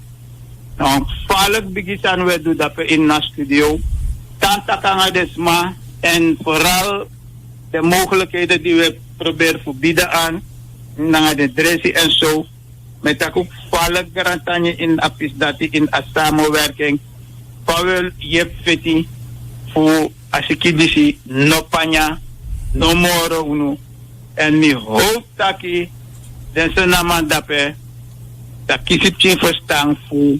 no falak bigisan we do dat in na studio tanta kanga desma en vooral de mogelijkheden die we proberen verbieden aan naar de dressie en zo met aku falak grand tangi in apis dati in a samenwerking Paul Jep Feti voor asikidisi no panya no moro uno. En mi hoop dat ik den zijn naam dape dat kies je verstaan voor.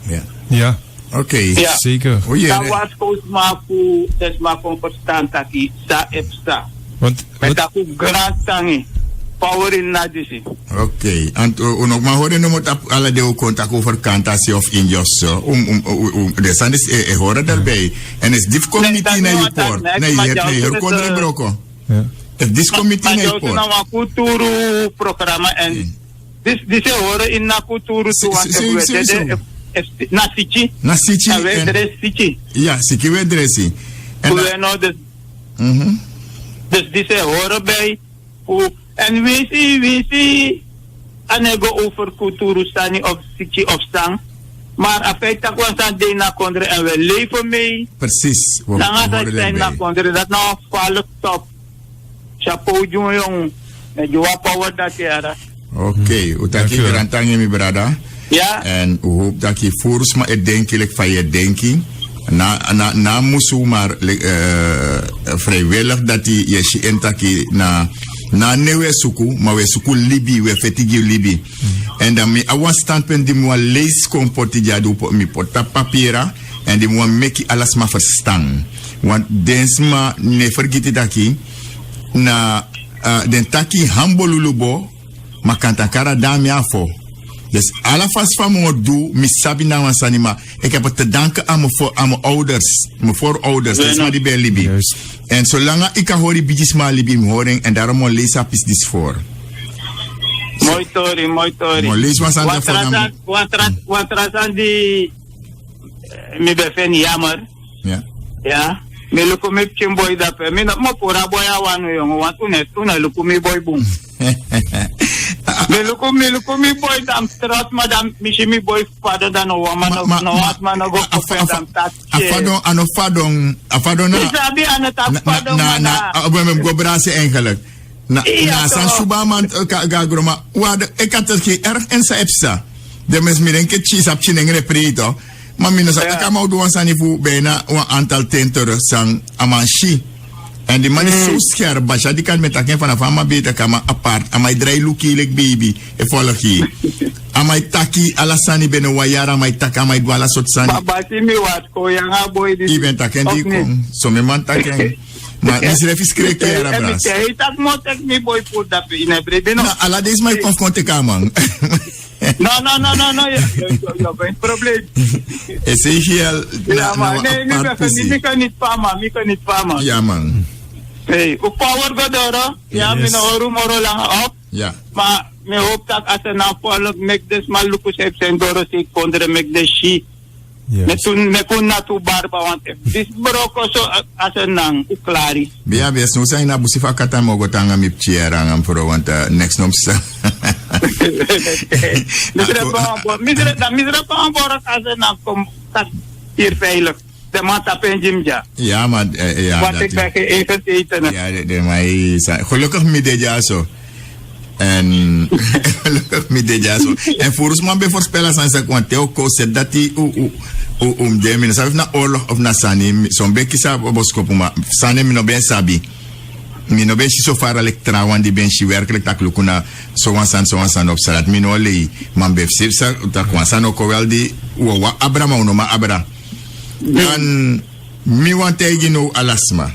Ja. Ja. Oké. Ja. Zeker. Dat was koos maar voor dus maar van verstaan dat ik sa epsta. Want met dat ook grand tangi. power in nadisi. Oké. En nog maar horen we moeten alle deel contact over kantasie of injos. De stand is horen daarbij. En is dit committee naar je poort? Nee, je kon er broko. Is dit committee naar je poort? Maar jouw cultuur programma en dit horen in na cultuur toe. Nasichi. Nasichi. En ja, Siki we dressi. Dus die ze horen bij. En we zien anego over cultuur stani of Sichi of Stang. Maar afeit dat we aan de na kondre en we leven mee. Precies. Dan gaat het zijn na kondre. Dat nou valk top. Chapeau jong. En je power dat jaren. Oké. Utaki gerantang mi brada. Ja. En u hoop dat je voorus maar het denkelijk van je denking. Na musu maar vrijwillig dat je entaki na newe suku, maar we suku libi, we fetigi libi. En dan mi awan standpunt die moet lees comporti jadu op mi porta papiera en die moet meki alles maar verstaan. Want densma ne vergeten daki na den taki hambolulubo makantakara dami afo. Dus alle vast van me doe, misabi na wansanima. Ik heb het te danken aan mijn ouders, mijn voorouders. Dat is maar die bij Libi. En zolang ik kan horen, bijis maar Libi horen. En daarom moet lees apis dit voor. Mooi tori. Moet lees wat aan de wat rasan die mi befen jammer. Ja. Ja. Me luku mi chimboy dape. Mi mo pura boy awanu yong. Want une luku mi boy boom. Me luku mi boy dam strat madam mi boy fado dan o man go dam tat. Afadon na. Isabi aan het fado na go brase eigenlijk. Na san subaman gagroma. Ik had het geen erg en saepsa. De mens mi denke cheese op chinengre preto. Maar mina sa kama do wan sanifu bijna een aantal tenteren sang amanchi. En die man is zo scherp, Basha, die kan met dat vanaf ama beter kama apart. Amai draai luki like baby, e volg je. Amai taki alasani bene wayara, amai taka amai dwala sot sani. Babasi mi wat ko yang aboy di. Iben taken di kom, so me man taken. Maar misref is kreke era bras. Ik tak motek mi boy put dat in every beno. Na ala des mai confronte kaman. No, je bent probleem. Ezekiel. Ja man, nee, mi kan niet pama. Ja man. Hey, op power godoro. Ja, mi no horu moro lang op. Ja. Maar me hoop dat als er nou volk mek des malukus heb zijn doro zich kondre mek des shi. Me kun natu barba want dis broko so as er nang uklari. Bia bes no sai na busifa kata mo gotanga mi chiera ngam pro want next nomsa. Misere pa aan boord als er nou komt hier veilig. De man tap in Jimja. Ja, maar ja. Want ik ben geen even eten. Ja, maar gelukkig midden ja zo. En gelukkig midden ja zo. En volgens mij bij voorspellers aan zijn kwant heel kost dat die de mensen heeft na oorlog of na sani zo'n beetje sabi boskopu maar sani mi no ben sabi. Mi no ben so far elektra wan die ben werkelijk tak lukuna so wansan op salat mi no lei man bef sipsa tak wansan ook wel die wa abrama no ma abra. Dan mi want tegen no alasma.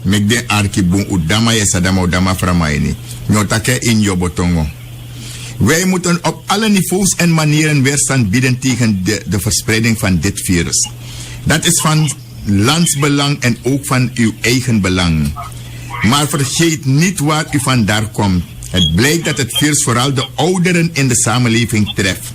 Mek de arkibun udama yesadama udama framaini. Notake in jobotongo. Wij moeten op alle niveaus en manieren weerstand bieden tegen de verspreiding van dit virus. Dat is van landsbelang en ook van uw eigen belang. Maar vergeet niet waar u vandaan komt. Het blijkt dat het virus vooral de ouderen in de samenleving treft.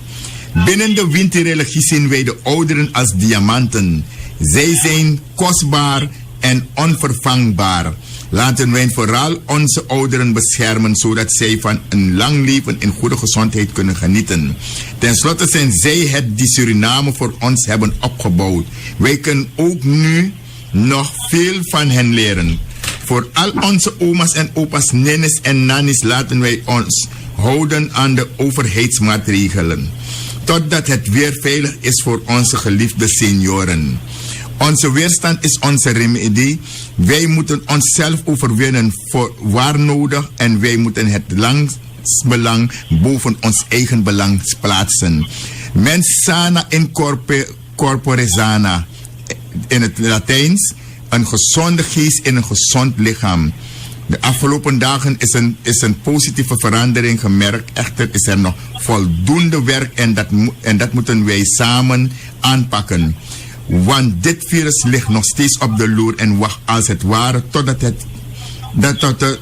Binnen de winterreligie zien wij de ouderen als diamanten. Zij zijn kostbaar en onvervangbaar. Laten wij vooral onze ouderen beschermen, zodat zij van een lang leven in goede gezondheid kunnen genieten. Ten slotte zijn zij het die Suriname voor ons hebben opgebouwd. Wij kunnen ook nu nog veel van hen leren. Voor al onze oma's en opa's, nennes en nannies laten wij ons houden aan de overheidsmaatregelen. Totdat het weer veilig is voor onze geliefde senioren. Onze weerstand is onze remedie. Wij moeten onszelf overwinnen voor waar nodig en wij moeten het landsbelang boven ons eigen belang plaatsen. Mens sana in corpore sana. In het Latijns, een gezonde geest in een gezond lichaam. De afgelopen dagen is een positieve verandering gemerkt. Echter is er nog voldoende werk en dat moeten wij samen aanpakken. Want dit virus ligt nog steeds op de loer en wacht als het ware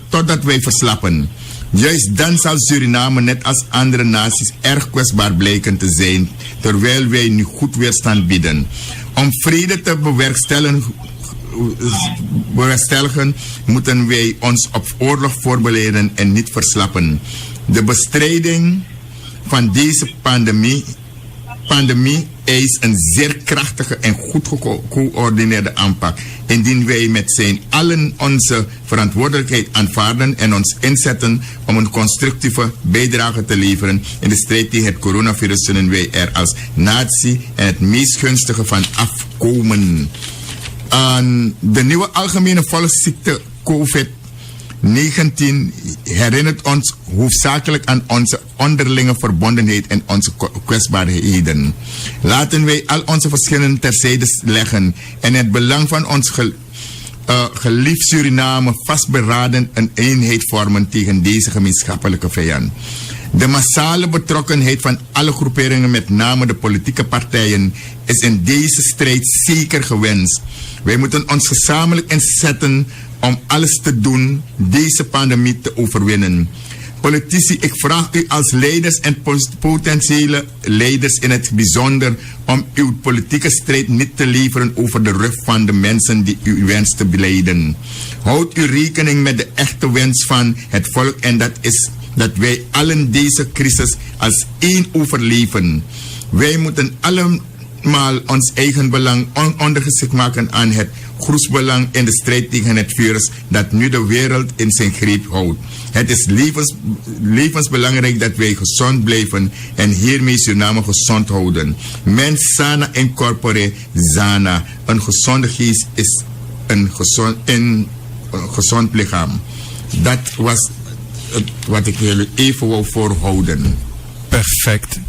totdat wij verslappen. Juist dan zal Suriname net als andere naties erg kwetsbaar blijken te zijn, terwijl wij nu goed weerstand bieden. Om vrede te bewerkstelligen moeten wij ons op oorlog voorbereiden en niet verslappen. De bestrijding van deze pandemie eist een zeer krachtige en goed gecoördineerde aanpak. Indien wij met z'n allen onze verantwoordelijkheid aanvaarden en ons inzetten om een constructieve bijdrage te leveren in de strijd tegen het coronavirus, zullen wij er als natie en het meest gunstige van afkomen. De nieuwe algemene volksziekte COVID-19 herinnert ons hoofdzakelijk aan onze onderlinge verbondenheid en onze kwetsbaarheden. Laten wij al onze verschillen terzijde leggen en het belang van ons geliefd Suriname vastberaden een eenheid vormen tegen deze gemeenschappelijke vijand. De massale betrokkenheid van alle groeperingen, met name de politieke partijen, is in deze strijd zeker gewenst. Wij moeten ons gezamenlijk inzetten om alles te doen deze pandemie te overwinnen. Politici, ik vraag u als leiders en potentiële leiders in het bijzonder om uw politieke strijd niet te leveren over de rug van de mensen die u wenst te beleiden. Houd u rekening met de echte wens van het volk en dat is dat wij allen deze crisis als één overleven. Wij moeten allemaal ons eigen belang ondergeschikt maken aan het groepsbelang in de strijd tegen het virus dat nu de wereld in zijn greep houdt. Het is levensbelangrijk dat wij gezond blijven en hiermee Suriname gezond houden. Mens sana in corpore sana. Een gezonde geest is een gezond lichaam. Dat was wat ik jullie even wil voorhouden. Perfect.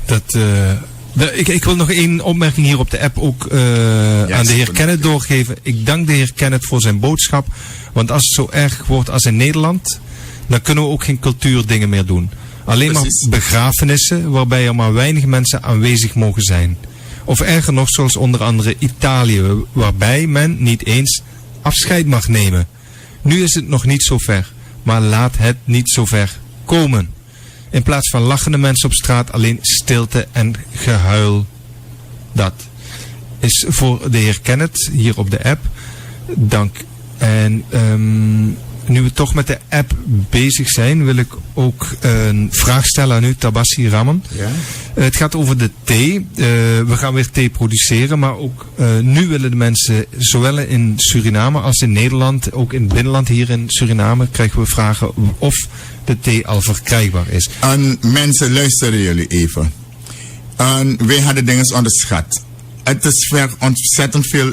Ik wil nog één opmerking hier op de app ook aan de heer Kenneth doorgeven. Ik dank de heer Kenneth voor zijn boodschap. Want als het zo erg wordt als in Nederland, dan kunnen we ook geen cultuurdingen meer doen. Alleen maar begrafenissen waarbij er maar weinig mensen aanwezig mogen zijn. Of erger nog, zoals onder andere Italië, waarbij men niet eens afscheid mag nemen. Nu is het nog niet zo ver, maar laat het niet zo ver komen. In plaats van lachende mensen op straat, alleen stilte en gehuil. Dat is voor de heer Kenneth hier op de app. Dank. En nu we toch met de app bezig zijn, wil ik ook een vraag stellen aan u, Tabassi Raman. Ja? Het gaat over de thee. We gaan weer thee produceren, maar ook nu willen de mensen, zowel in Suriname als in Nederland, ook in het binnenland hier in Suriname, krijgen we vragen of de thee al verkrijgbaar is. Mensen, luisteren jullie even. Wij hadden dingen onderschat. Het is ontzettend veel.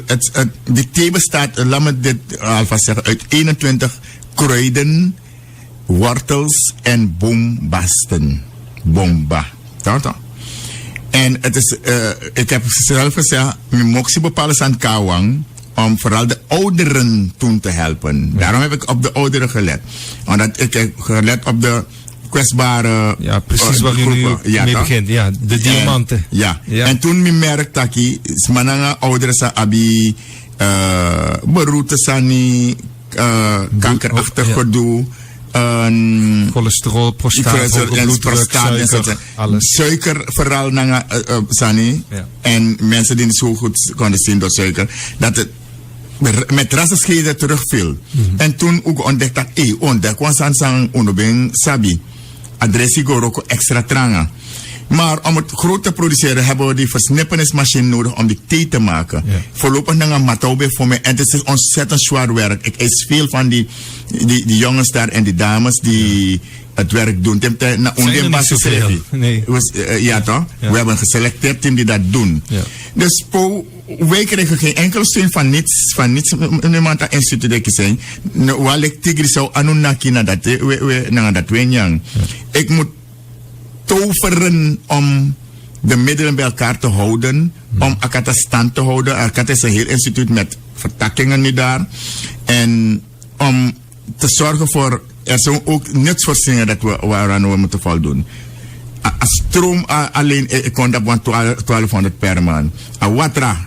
Die thee bestaat, laat me dit alvast zeggen, uit 21 kruiden, wortels en boombasten. Bomba. En het is, ik heb zelf gezegd, we mogen bepalen aan Kawang om vooral de ouderen toen te helpen. Ja. Daarom heb ik op de ouderen gelet. Omdat ik heb gelet op de kwetsbare ja, precies waar u nu mee begint. Ja, de diamanten. Ja. En toen merk dat ik, mananga ouderen sa abi beroerte sani kankerachtig gedoe. Cholesterol, prostaat, bloeddruk, suiker, alles. Suiker vooral sani. Ja. En mensen die niet zo goed konden zien door suiker. Dat het met rassenscheden terugviel. En toen ook ontdekt dat ontdek was aan onobeng sabi. Adressie goroko extra tranga. Maar om het groot te produceren hebben we die versnippenismachine nodig om die thee te maken. Ja. Voorlopig naar Matobe voor mij. En het is ontzettend zwaar werk. Ik eis veel van die jongens daar en die dames die het werk doen. Zijn er niet zoveel? Nee. Ja toch? Ja. We hebben een geselecteerd team die dat doen. Ja. Dus wij kregen geen enkele steun van niets niemand aan instituut dat zijn. Waar ik tigri zou anunaki na dat we ik moet toveren om de middelen bij elkaar te houden, om Akata stand te houden. Akata is een heel instituut met vertakkingen nu daar. En om te zorgen voor, er zijn ook nutsvoorzieningen dat waaraan we moeten voldoen. Stroom alleen, ik kon dat van 1200 per maand. Water,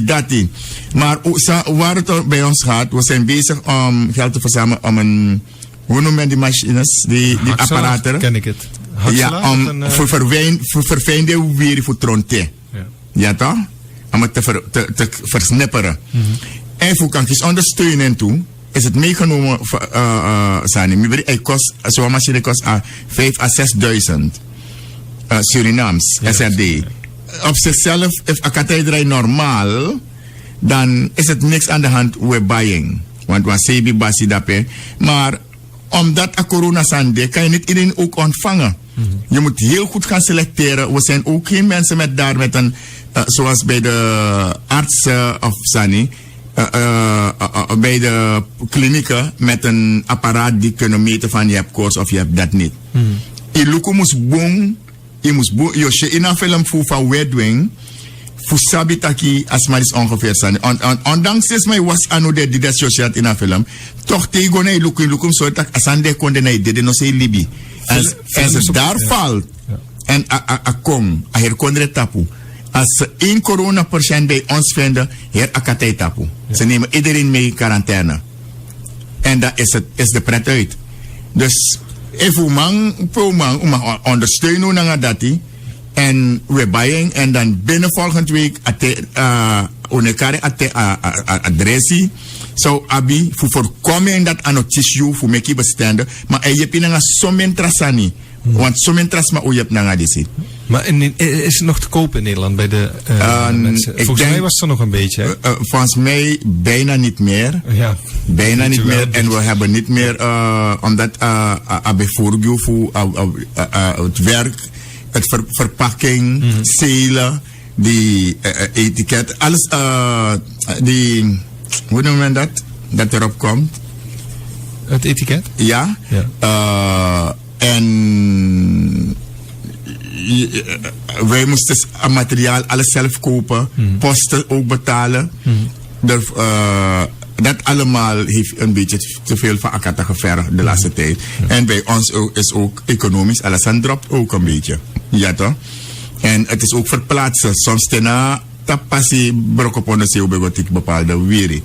dati. Maar waar het bij ons gaat, we zijn bezig om geld te verzamelen om een, hoe noemen die machines, die apparaten? Ken ik het. Ja, om verfijnde weer voor tronte. Ja toch? Om het te versnipperen. En voor kan je ondersteunen toe, is het meegenomen, Sani. Zo'n machine kost 5 à 6.000 Surinaams, SRD. Op zichzelf, if akatay draai normaal, dan is het niks aan de hand, we're buying. Want we sebi basi dape. Maar omdat a corona sande, kan je niet iedereen ook ontvangen. Je moet heel goed gaan selecteren. We zijn ook geen mensen met een, zoals bij de artsen of Sani, bij de klinieken met een apparaat die kunnen meten van je hebt koorts of je hebt dat niet. Je luku moest boom, je moest boom, je in een film voor van wedwing, voor sabitaki als maar is ongeveer Sani. Ondanks is mij was anu de die dat sociaal in een film, toch tegen nee lukum zo dat asande konde nee de no se libi. Als het daar valt en a kom, a herkondre tapu. Als ze 1 corona-patiënt bij ons vinden, hier akatei tapu. Ze nemen iedereen mee in quarantaine. En dat is de pret uit. Dus, even man, ondersteunen naar dat. En we buying. En dan binnen volgende week, onekare adressie. Zo, abi, voor voorkomen dat anotisju, voor meki bestanden. Maar je hebt een somen trasani. Want somen tras maar je hebt naar dit. Maar is het nog te koop in Nederland bij de mensen? Volgens mij was het er nog een beetje. Volgens mij bijna niet meer. Ja, bijna niet meer. En we hebben niet meer, omdat bijvoorbeeld voor het werk, het verpakking, zeilen, die etiket, alles, die, hoe noemen we dat? Dat erop komt. Het etiket? Ja. En wij moesten materiaal alles zelf kopen, posten ook betalen. Dat allemaal heeft een beetje te veel van Akata gevergd de laatste tijd. En bij ons is ook economisch, alles aan dropt ook een beetje. Ja toch? En het is ook verplaatsen. Soms tena tapassi brokopon de begotik bepaalde wiri.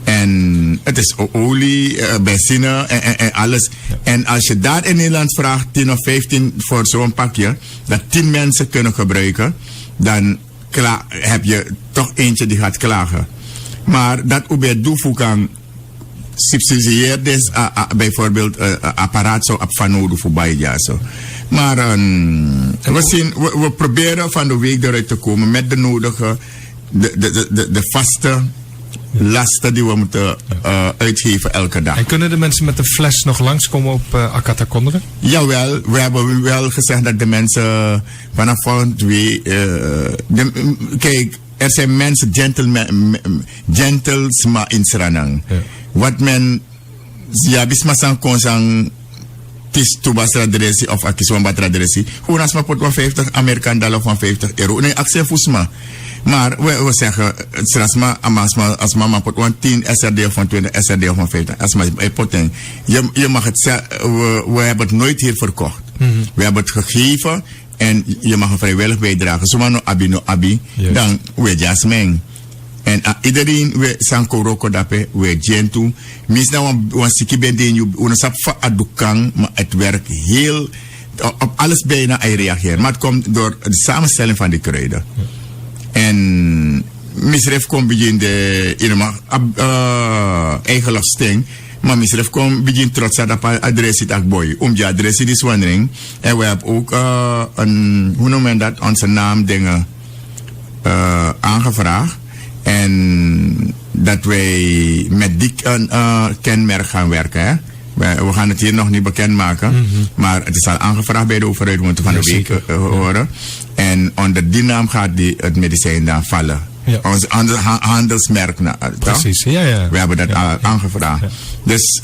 En het is olie, benzine en alles. En als je daar in Nederland vraagt 10 of 15 voor zo'n pakje, dat 10 mensen kunnen gebruiken, dan heb je toch eentje die gaat klagen. Maar dat bij doevoe kan subsidieerd is, bijvoorbeeld apparaat zo op van nodig voor bijja zo. Maar we proberen van de week eruit te komen met de nodige, de vaste lasten die we moeten uitgeven elke dag. En kunnen de mensen met de fles nog langskomen op Akata Konderen? Jawel, we hebben wel gezegd dat de mensen vanaf volgende week, kijk, er zijn mensen gentlesma in Sranang. Wat men, ja, bismasan konsang tis tubas adressie of akiswan bat adressie. Hoe nas maar pot van 50 Amerikaan dollar van 50 euro. Nee, actie fusma. Maar we zeggen, als mama pot van 10 SRD van 20 SRD van 50. Als maar poten. Je mag het zeggen, we hebben het nooit hier verkocht. We hebben het gegeven en je mag een vrijwillig bijdragen. Zomaar no abi, dan we jasmijn. En iedereen we sanko roko dape we gentu. Misna wan siki bende you unosap fa adukang, maar het werkt heel op alles bijna hij reageert. Maar het komt door de samenstelling van die kruiden. En misref komt begin de eigen lasting. Maar misref komt begin trots dat adres het akboy. Die adres is wondering. En we hebben ook een, hoe noemen we dat, onze naam dingen aangevraagd. En dat wij met die kenmerk gaan werken. Hè? We gaan het hier nog niet bekendmaken. Maar het is al aangevraagd bij de overheid. We moeten van de week horen. En onder die naam gaat het medicijn dan vallen. Ja. Ons handelsmerk. Precies, ja. We hebben dat aangevraagd. Ja. Dus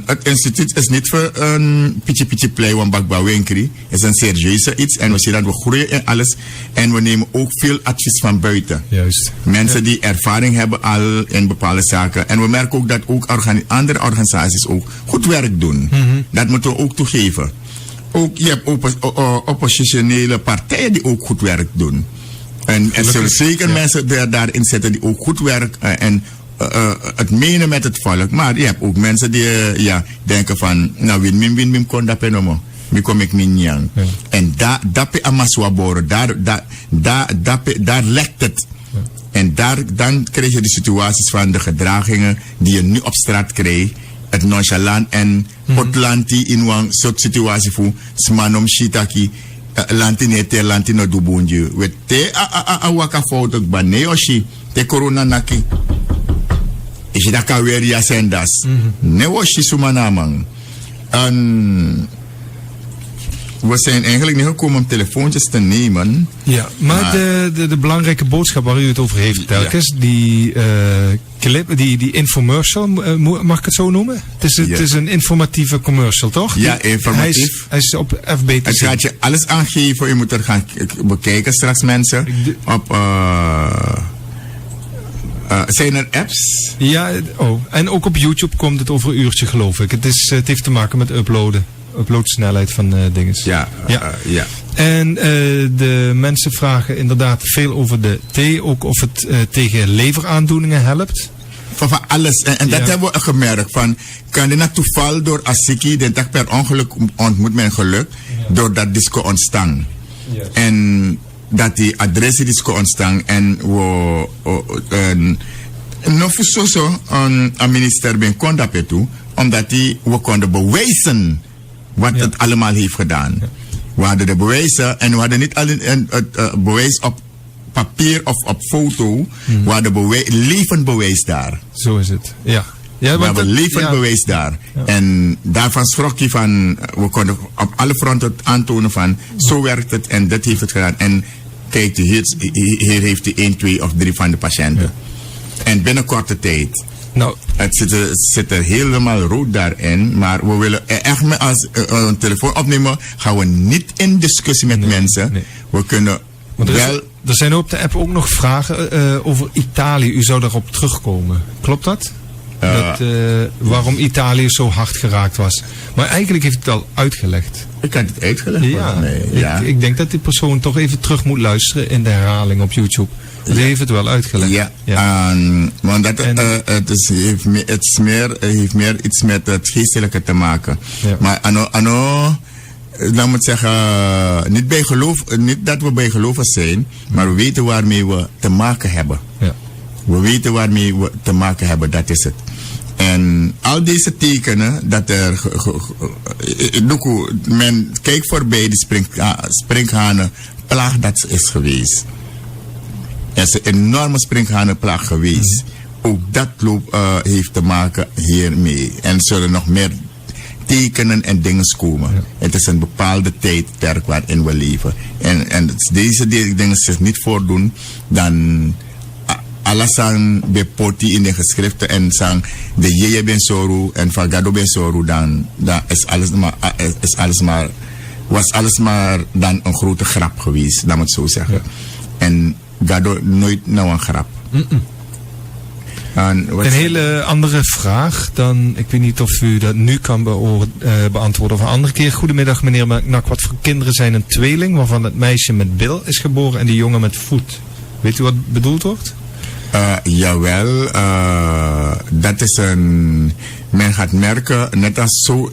het instituut is niet voor een pitje play van Bakba Winkri. Het is een serieuze iets. En we zien dat we groeien in alles. En we nemen ook veel advies van buiten. Juist. Mensen die ervaring hebben al in bepaalde zaken. En we merken ook dat ook andere organisaties ook goed werk doen. Dat moeten we ook toegeven. Ook, je hebt oppositionele partijen die ook goed werk doen. En er zullen zeker mensen daarin zitten die ook goed werk en het menen met het volk. Maar je hebt ook mensen die denken van, nou win kon dat penomo. Mi kom ik niet aan. En daar pe amaswaboro, daar lekt het. Ja. En dan krijg je de situaties van de gedragingen die je nu op straat krijgt. Het nonchalant en potlanti in een soort situatie voor smanom shitaki. Lantino dubunju. We te waka fout ook baneoshi. Te corona naki. Is je dat kan weer ja sendas. Ne washi sumanamang. En we zijn eigenlijk niet gekomen om telefoontjes te nemen. Ja, maar de belangrijke boodschap waar u het over heeft telkens, die clip, die infomercial, mag ik het zo noemen? Het is een informatieve commercial, toch? Ja, informatief. Hij is op FB te zien. Het gaat je alles aangeven, je moet er gaan bekijken straks mensen. Zijn er apps? Ja, en ook op YouTube komt het over een uurtje, geloof ik. Het heeft te maken met uploadsnelheid van dingen. Ja. En de mensen vragen inderdaad veel over de thee, ook of het tegen leveraandoeningen helpt. Van alles. En dat hebben we gemerkt. Van, kan dit nou toeval door Asiki, de dag per ongeluk ontmoet men geluk, door dat disco ontstaan. Yes. En dat die adresdisco ontstaan en we nog zo een minister ben kon dat toe, omdat we konden bewijzen wat het allemaal heeft gedaan. Ja. We hadden de bewijzen en we hadden niet alleen het bewijs op papier of op foto. We hadden levend bewijs daar. Zo is het, ja. We hebben levend bewijs daar. Ja. En daarvan schrok je van, we konden op alle fronten aantonen van, zo werkt het en dat heeft het gedaan. En kijk, hier heeft hij 1, 2 of 3 van de patiënten. Ja. En binnen korte tijd. Nou, het zit er helemaal rood daarin, maar we willen echt als een telefoon opnemen, gaan we niet in discussie met mensen. Nee. We kunnen wel... Er zijn op de app ook nog vragen over Italië. U zou daarop terugkomen. Klopt dat? Waarom Italië zo hard geraakt was. Maar eigenlijk heeft het al uitgelegd. Ik had het uitgelegd. Ja, ik denk dat die persoon toch even terug moet luisteren in de herhaling op YouTube. Die heeft het wel uitgelegd. Want dat heeft meer iets met het geestelijke te maken. Ja. Maar dan moet ik zeggen, niet dat we bij geloven zijn, maar we weten waarmee we te maken hebben. Ja. We weten waarmee we te maken hebben, dat is het. En al deze tekenen, dat er... men kijkt voorbij die sprinkhanenplaag dat is geweest. Er is een enorme sprinkhanenplaag geweest. Ook dat heeft te maken hiermee. En er zullen nog meer tekenen en dingen komen. Ja. Het is een bepaalde tijdperk waarin we leven. En deze dingen zich niet voordoen, dan... alles aan bepoti in de geschriften en zang de Jeje ben Soru en Fagado ben Soru, dan was alles maar dan een grote grap geweest, laat me het zo zeggen. Ja. En Gado nooit nou een grap. Een hele andere vraag dan, ik weet niet of u dat nu kan beantwoorden of een andere keer. Goedemiddag meneer Nak, wat voor kinderen zijn een tweeling waarvan het meisje met bil is geboren en die jongen met voet? Weet u wat bedoeld wordt? Jawel, dat is een... Men gaat merken, net als zo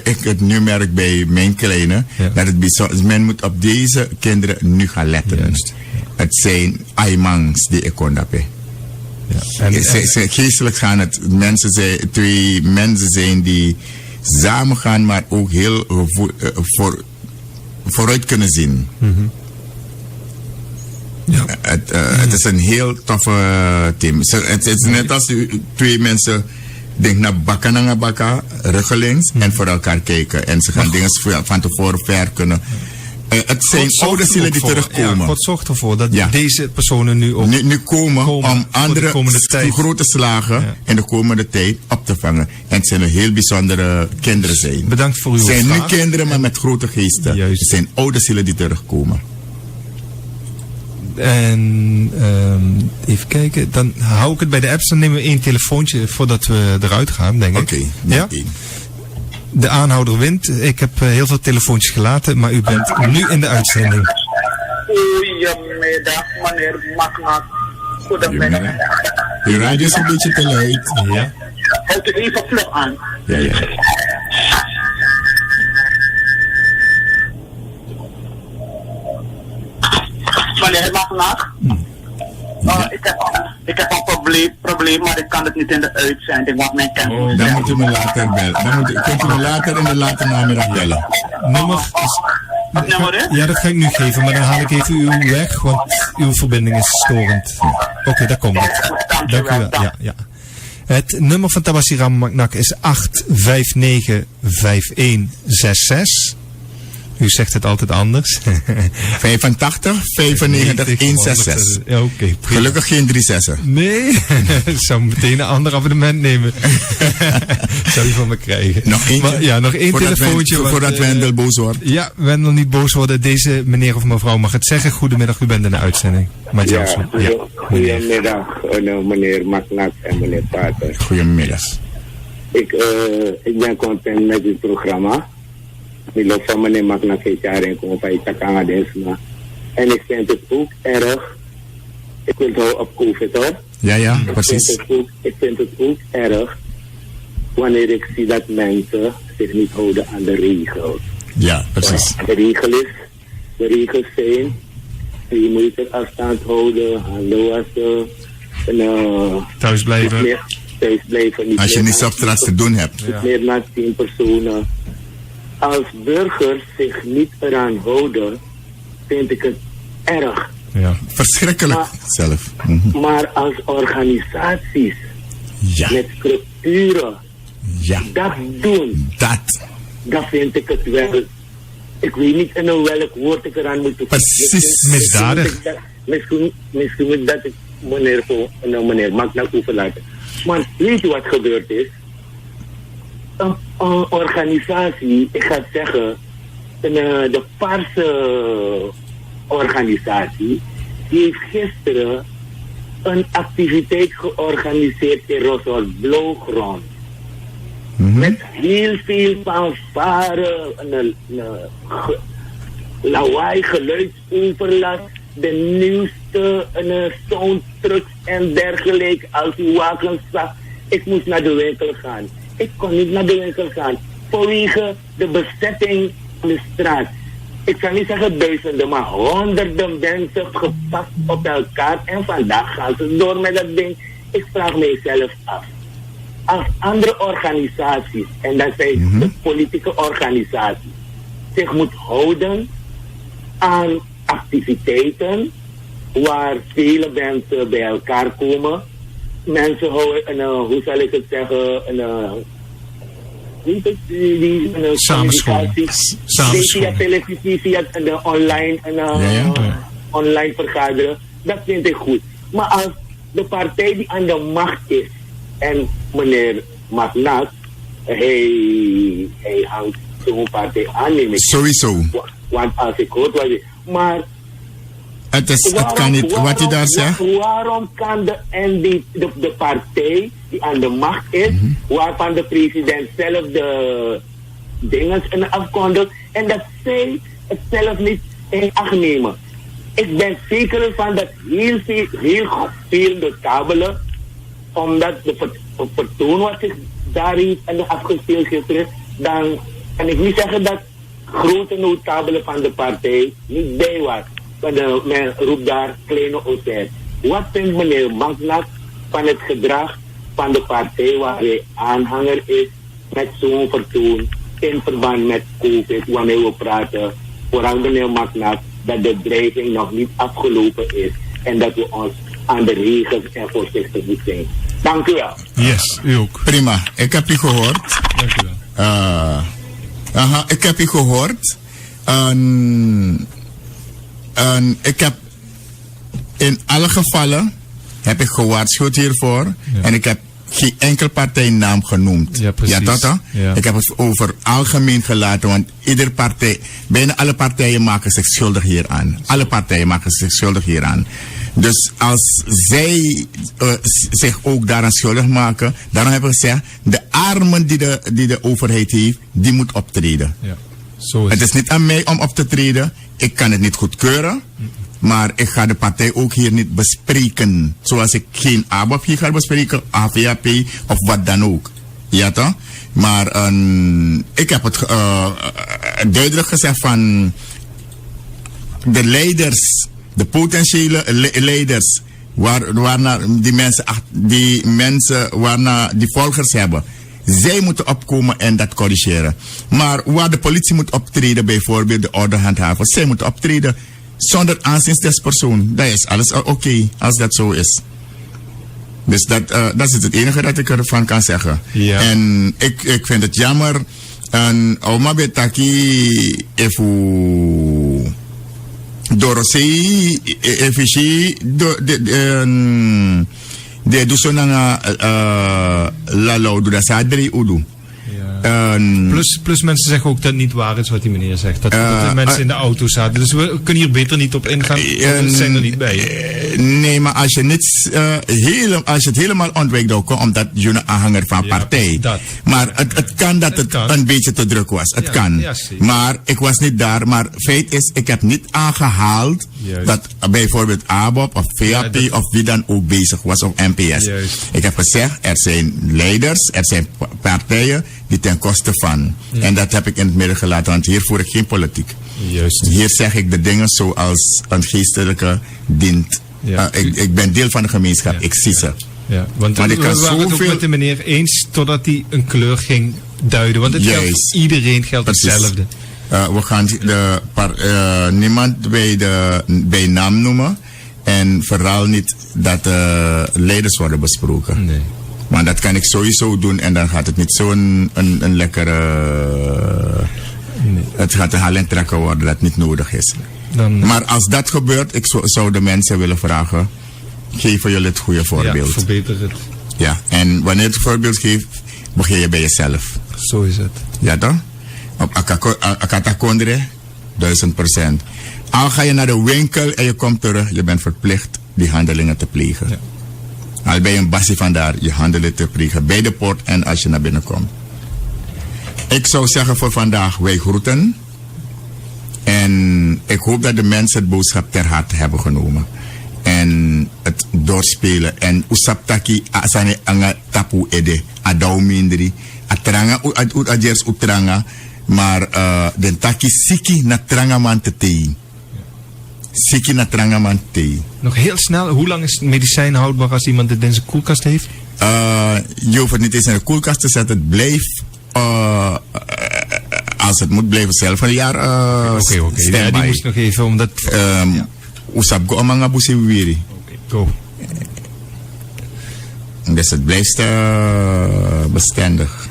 ik het nu merk bij mijn kleine, dat het bijzonder is. Men moet op deze kinderen nu gaan letten. Juist. Het zijn aimangs die ik kon hebben. Geestelijk gaan het twee mensen zijn die samen gaan, maar ook heel vooruit kunnen zien. Ja. Het is een heel toffe team. Het is net als twee mensen denken naar bakka, ruggelings en voor elkaar kijken. En ze gaan dingen van tevoren ver kunnen Het zijn God zorgt oude zielen die ervoor. terugkomen. Ja, God zorgt ervoor dat Ja. deze personen nu ook Nu komen om voor de andere komende tijd. grote slagen Ja. in de komende tijd op te vangen. En het zijn een heel bijzondere kinderen zijn. Bedankt voor uw Het zijn vraag. nu kinderen, maar met grote geesten. Juist. Het zijn oude zielen die terugkomen. En even kijken, dan hou ik het bij de apps. Dan nemen we 1 telefoontje voordat we eruit gaan, denk ik. Oké, Ja? meteen. De aanhouder wint. Ik heb heel veel telefoontjes gelaten, maar u bent nu in de uitzending. Goedemiddag, meneer Magnac. Goedemiddag. Je radio is een beetje te luid. Ja. Houd u even vlug aan. Ja, ja. Meneer Magnac. Ik heb een probleem, maar ik kan het niet in de uitzending, want mijn camera. Dan moet u me later bellen. Kunt u me later in de late namiddag bellen. Nummer. Wat nummer is? Ja, dat ga ik nu geven, maar dan haal ik even uw weg, want uw verbinding is storend. Oké, daar komt het. Dank u wel. Ja, ja. Het nummer van Tabasiram Magnac is 8595166. U zegt het altijd anders. 85, 95, 166. Ja, oké, prima. Gelukkig geen 36. Nee, ik zou meteen een ander abonnement nemen. Zou je van me krijgen. Nog eentje? Maar, ja, nog 1 telefoontje. Voordat Wendel boos wordt. Ja, Wendel niet boos worden. Deze meneer of mevrouw mag het zeggen. Goedemiddag, u bent in de uitzending. Maar Ja, ja. goedemiddag meneer Magnac en meneer Pater. Goedemiddag. Ik ben content met dit programma. Ik loop van meneer Magnac het jaar en kom van Itakanga Densma. En ik vind het ook erg. Ik wil het houden op COVID hoor. Ja, ja, Ik precies. vind het ook erg wanneer ik zie dat mensen zich niet houden aan de regels. Ja, precies. De regels zijn 2 meter afstand houden, handen wassen, en, Thuis blijven. thuis blijven. Niet Als je meer niets dan- op straat te doen hebt. niet meer dan 10 personen. Als burgers zich niet eraan houden, vind ik het erg. Ja. Verschrikkelijk Maar- zelf. Mhm. Maar als organisaties Ja, met structuren ja, dat doen, dat. dan vind ik het wel. Ik weet niet in welk woord ik eraan moet toevoegen. Precies, misdadig. Misschien moet dat ik meneer Magnac overlaten. Maar weet je wat gebeurd is? Een organisatie, ik ga het zeggen, de Paarse organisatie, die heeft gisteren een activiteit georganiseerd in Roswell Blauwgrond. Met heel veel fanfare, lawaai, geluidsoverlast, de nieuwste soundtrucks en dergelijke. Als u wagens zag, ik moest naar de winkel gaan. Ik kon niet naar de winkel gaan vanwege de bezetting van de straat. Ik zal niet zeggen duizenden, maar honderden mensen gepakt op elkaar. En vandaag gaan ze door met dat ding. Ik vraag mijzelf af. Als andere organisaties, en dat zijn de politieke organisaties, zich moet houden aan activiteiten waar vele mensen bij elkaar komen. Mensen houden, hoe zal ik het zeggen, Samenscholing. Via televisie, via de online, online vergaderen. Dat vind ik goed. Maar als de partij die aan de macht is, en meneer Magnac, hij hangt zo'n partij aan, neem ik. Sowieso. Want als ik hoor wat maar Het kan niet. Wat hij daar zegt. Waarom kan de partij die aan de macht is, waarvan de president zelf de dingen afkondigt, en dat zij het zelf niet in acht nemen? Ik ben zeker van dat heel veel notabelen, omdat het vertoon wat zich daar heeft en afgespeeld gisteren, dan kan ik niet zeggen dat grote notabelen van de partij niet bij was. Want men roept daar kleine OZ. Wat vindt meneer Magnac van het gedrag van de partij waar hij aanhanger is met zo'n vertoon in verband met COVID, wanneer we praten, vooral meneer Magnac, dat de dreiging nog niet afgelopen is en dat we ons aan de regels en voorzichtig moeten zijn. Dank u wel. Yes, u ook. Prima. Ik heb u gehoord. Dank u wel. Ik heb u gehoord. Ik heb in alle gevallen heb ik gewaarschuwd hiervoor. Ja. En ik heb geen enkel partijnaam genoemd. Ja, precies. Ja, dat dan? Ja. Ik heb het over algemeen gelaten, want ieder partij, bijna alle partijen maken zich schuldig hieraan. Alle partijen maken zich schuldig hieraan. Dus als zij zich ook daaraan schuldig maken, daarom hebben we gezegd, de armen die de overheid heeft, die moet optreden. Ja. Zo is Het is niet aan mij om op te treden. Ik kan het niet goedkeuren. Maar ik ga de partij ook hier niet bespreken. Zoals ik geen ABAP hier ga bespreken, AVAP of wat dan ook. Ja toch? Maar ik heb het duidelijk gezegd van de leiders, de potentiële leiders, waarna die mensen waarna die volgers hebben. Zij moeten opkomen en dat corrigeren. Maar waar de politie moet optreden, bijvoorbeeld de ordehandhavers, zij moeten optreden zonder aanzien des persoon. Dat is alles oké, als dat zo is. Dus dat is het enige dat ik ervan kan zeggen. Ja. En ik vind het jammer. En oma betaki efu dorosei effici de dusonanga lalau do da sadri udu. Ja. Plus mensen zeggen ook dat het niet waar is wat die meneer zegt. Dat de mensen in de auto zaten. Dus we kunnen hier beter niet op ingaan. We zijn er niet bij. Nee, maar als je het helemaal ontwijkt ook, omdat je een aanhanger van partij. Dat. Maar het kan dat het een beetje te druk was. Het kan. Ja, maar ik was niet daar. Maar feit is, ik heb niet aangehaald dat bijvoorbeeld ABOP of VAP of wie dan ook bezig was of NPS. Juist. Ik heb gezegd, er zijn leiders, er zijn partijen die ten koste van. En dat heb ik in het midden gelaten, want hier voer ik geen politiek. Juist. Hier zeg ik de dingen zoals een geestelijke dient. Ja. Ik ben deel van de gemeenschap, Ja. ik zie ze. Ja, want Maar we ik kan waren het ook zoveel- met de meneer eens totdat hij een kleur ging duiden. Want het geldt Juist. voor iedereen geldt Precies. hetzelfde. We gaan niemand bij naam noemen. En vooral niet dat leiders worden besproken. Nee. Maar dat kan ik sowieso doen en dan gaat het niet zo'n een lekkere... Nee. Het gaat een haal en trekken worden dat niet nodig is. Dan, Maar als dat gebeurt, ik zou de mensen willen vragen, geven jullie het goede voorbeeld. ja, verbeter het. Ja, en wanneer je het voorbeeld geeft, begin je bij jezelf. Zo is het. Ja toch? Op Akatakondre, 1000%. Al ga je naar de winkel en je komt terug, je bent verplicht die handelingen te plegen. Ja. Al ben je een bassie vandaar, je handelingen te plegen bij de poort en als je naar binnen komt. Ik zou zeggen voor vandaag, wij groeten. En ik hoop dat de mensen het boodschap ter harte hebben genomen. En het doorspelen. En usaptaki asane anga tapu ede. Adau mindri. Atranga adjers utranga. Maar den taki siki na tranga man te tei. Siki na tranga man tei. Nog heel snel, hoe lang is het medicijn houdbaar als iemand het in zijn koelkast heeft? Je hoeft het niet eens in de koelkast te zetten. Het blijft... als het moet blijven zelf een jaar Oké. Ja, standby. die moest nog even, omdat... Usap go amanga busi wiri. Go. Dus het blijft bestendig.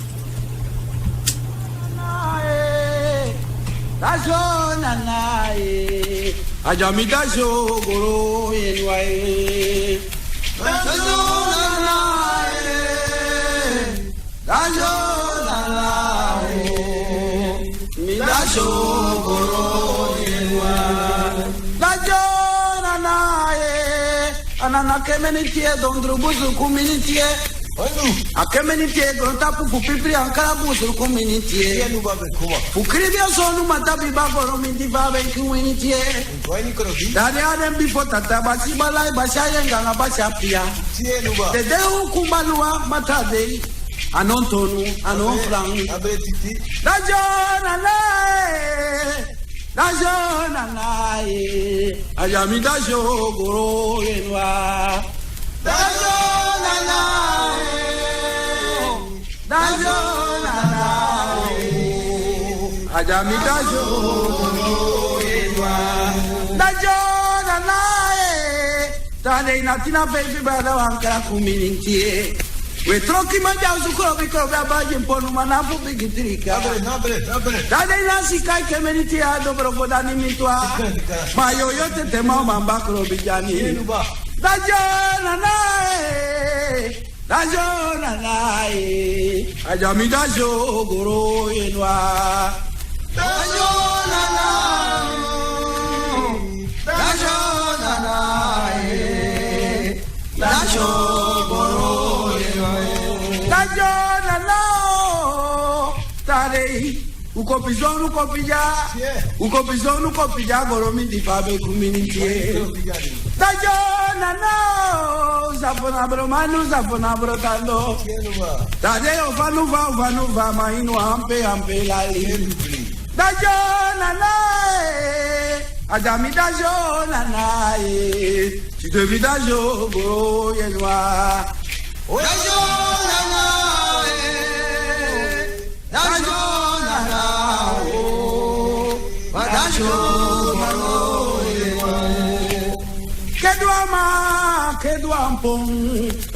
Ajamida shogoro yenwae. Anana kemenitie dondru buzu kuminitie. Akemenitie gronta pupu pipri ankara buzu kuminitie. Ukribia sonu matabi baboro mindi babe kuminitie. Dari adem bifo tata basi balai bashayenga nga bashapia. Dede ukubalua matade. Anontonu, anonflang. Dajona nae, ajami dajo goro yenwa. Dajona nae, ajami dajo goro yenwa. Dajona nae, tade inatina baby bada wankara kuminintie. We troki manja uzukuro bikro abaje mponu manafu bigitrika. Dade nasi kai kemeniti ado brokodani mitwa. Mayo yote tema mambakro bijani. Dajona nae. Ajami dajo goro yenwa. Dajona nae. Dajo goro yenwa. Dajona nao. Tare. Ukopizonu kopija goro mindi fabe kuminiti. Dajona nao. Zapona brotando. Tade ufanuva mainu ampe lali. Dajona nae. Ajami dajona nae. Chidevi dajo goro yenwa. Dajona nae. Dajona nae. Dajo goro yenwa. Kedwampong,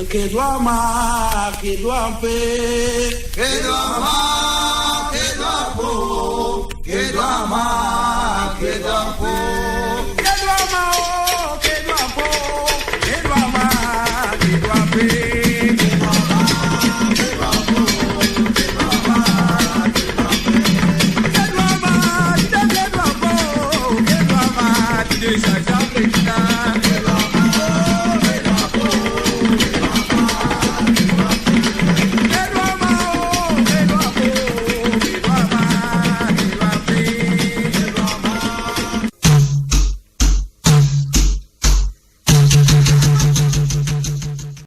kedwampe. Kedwampo.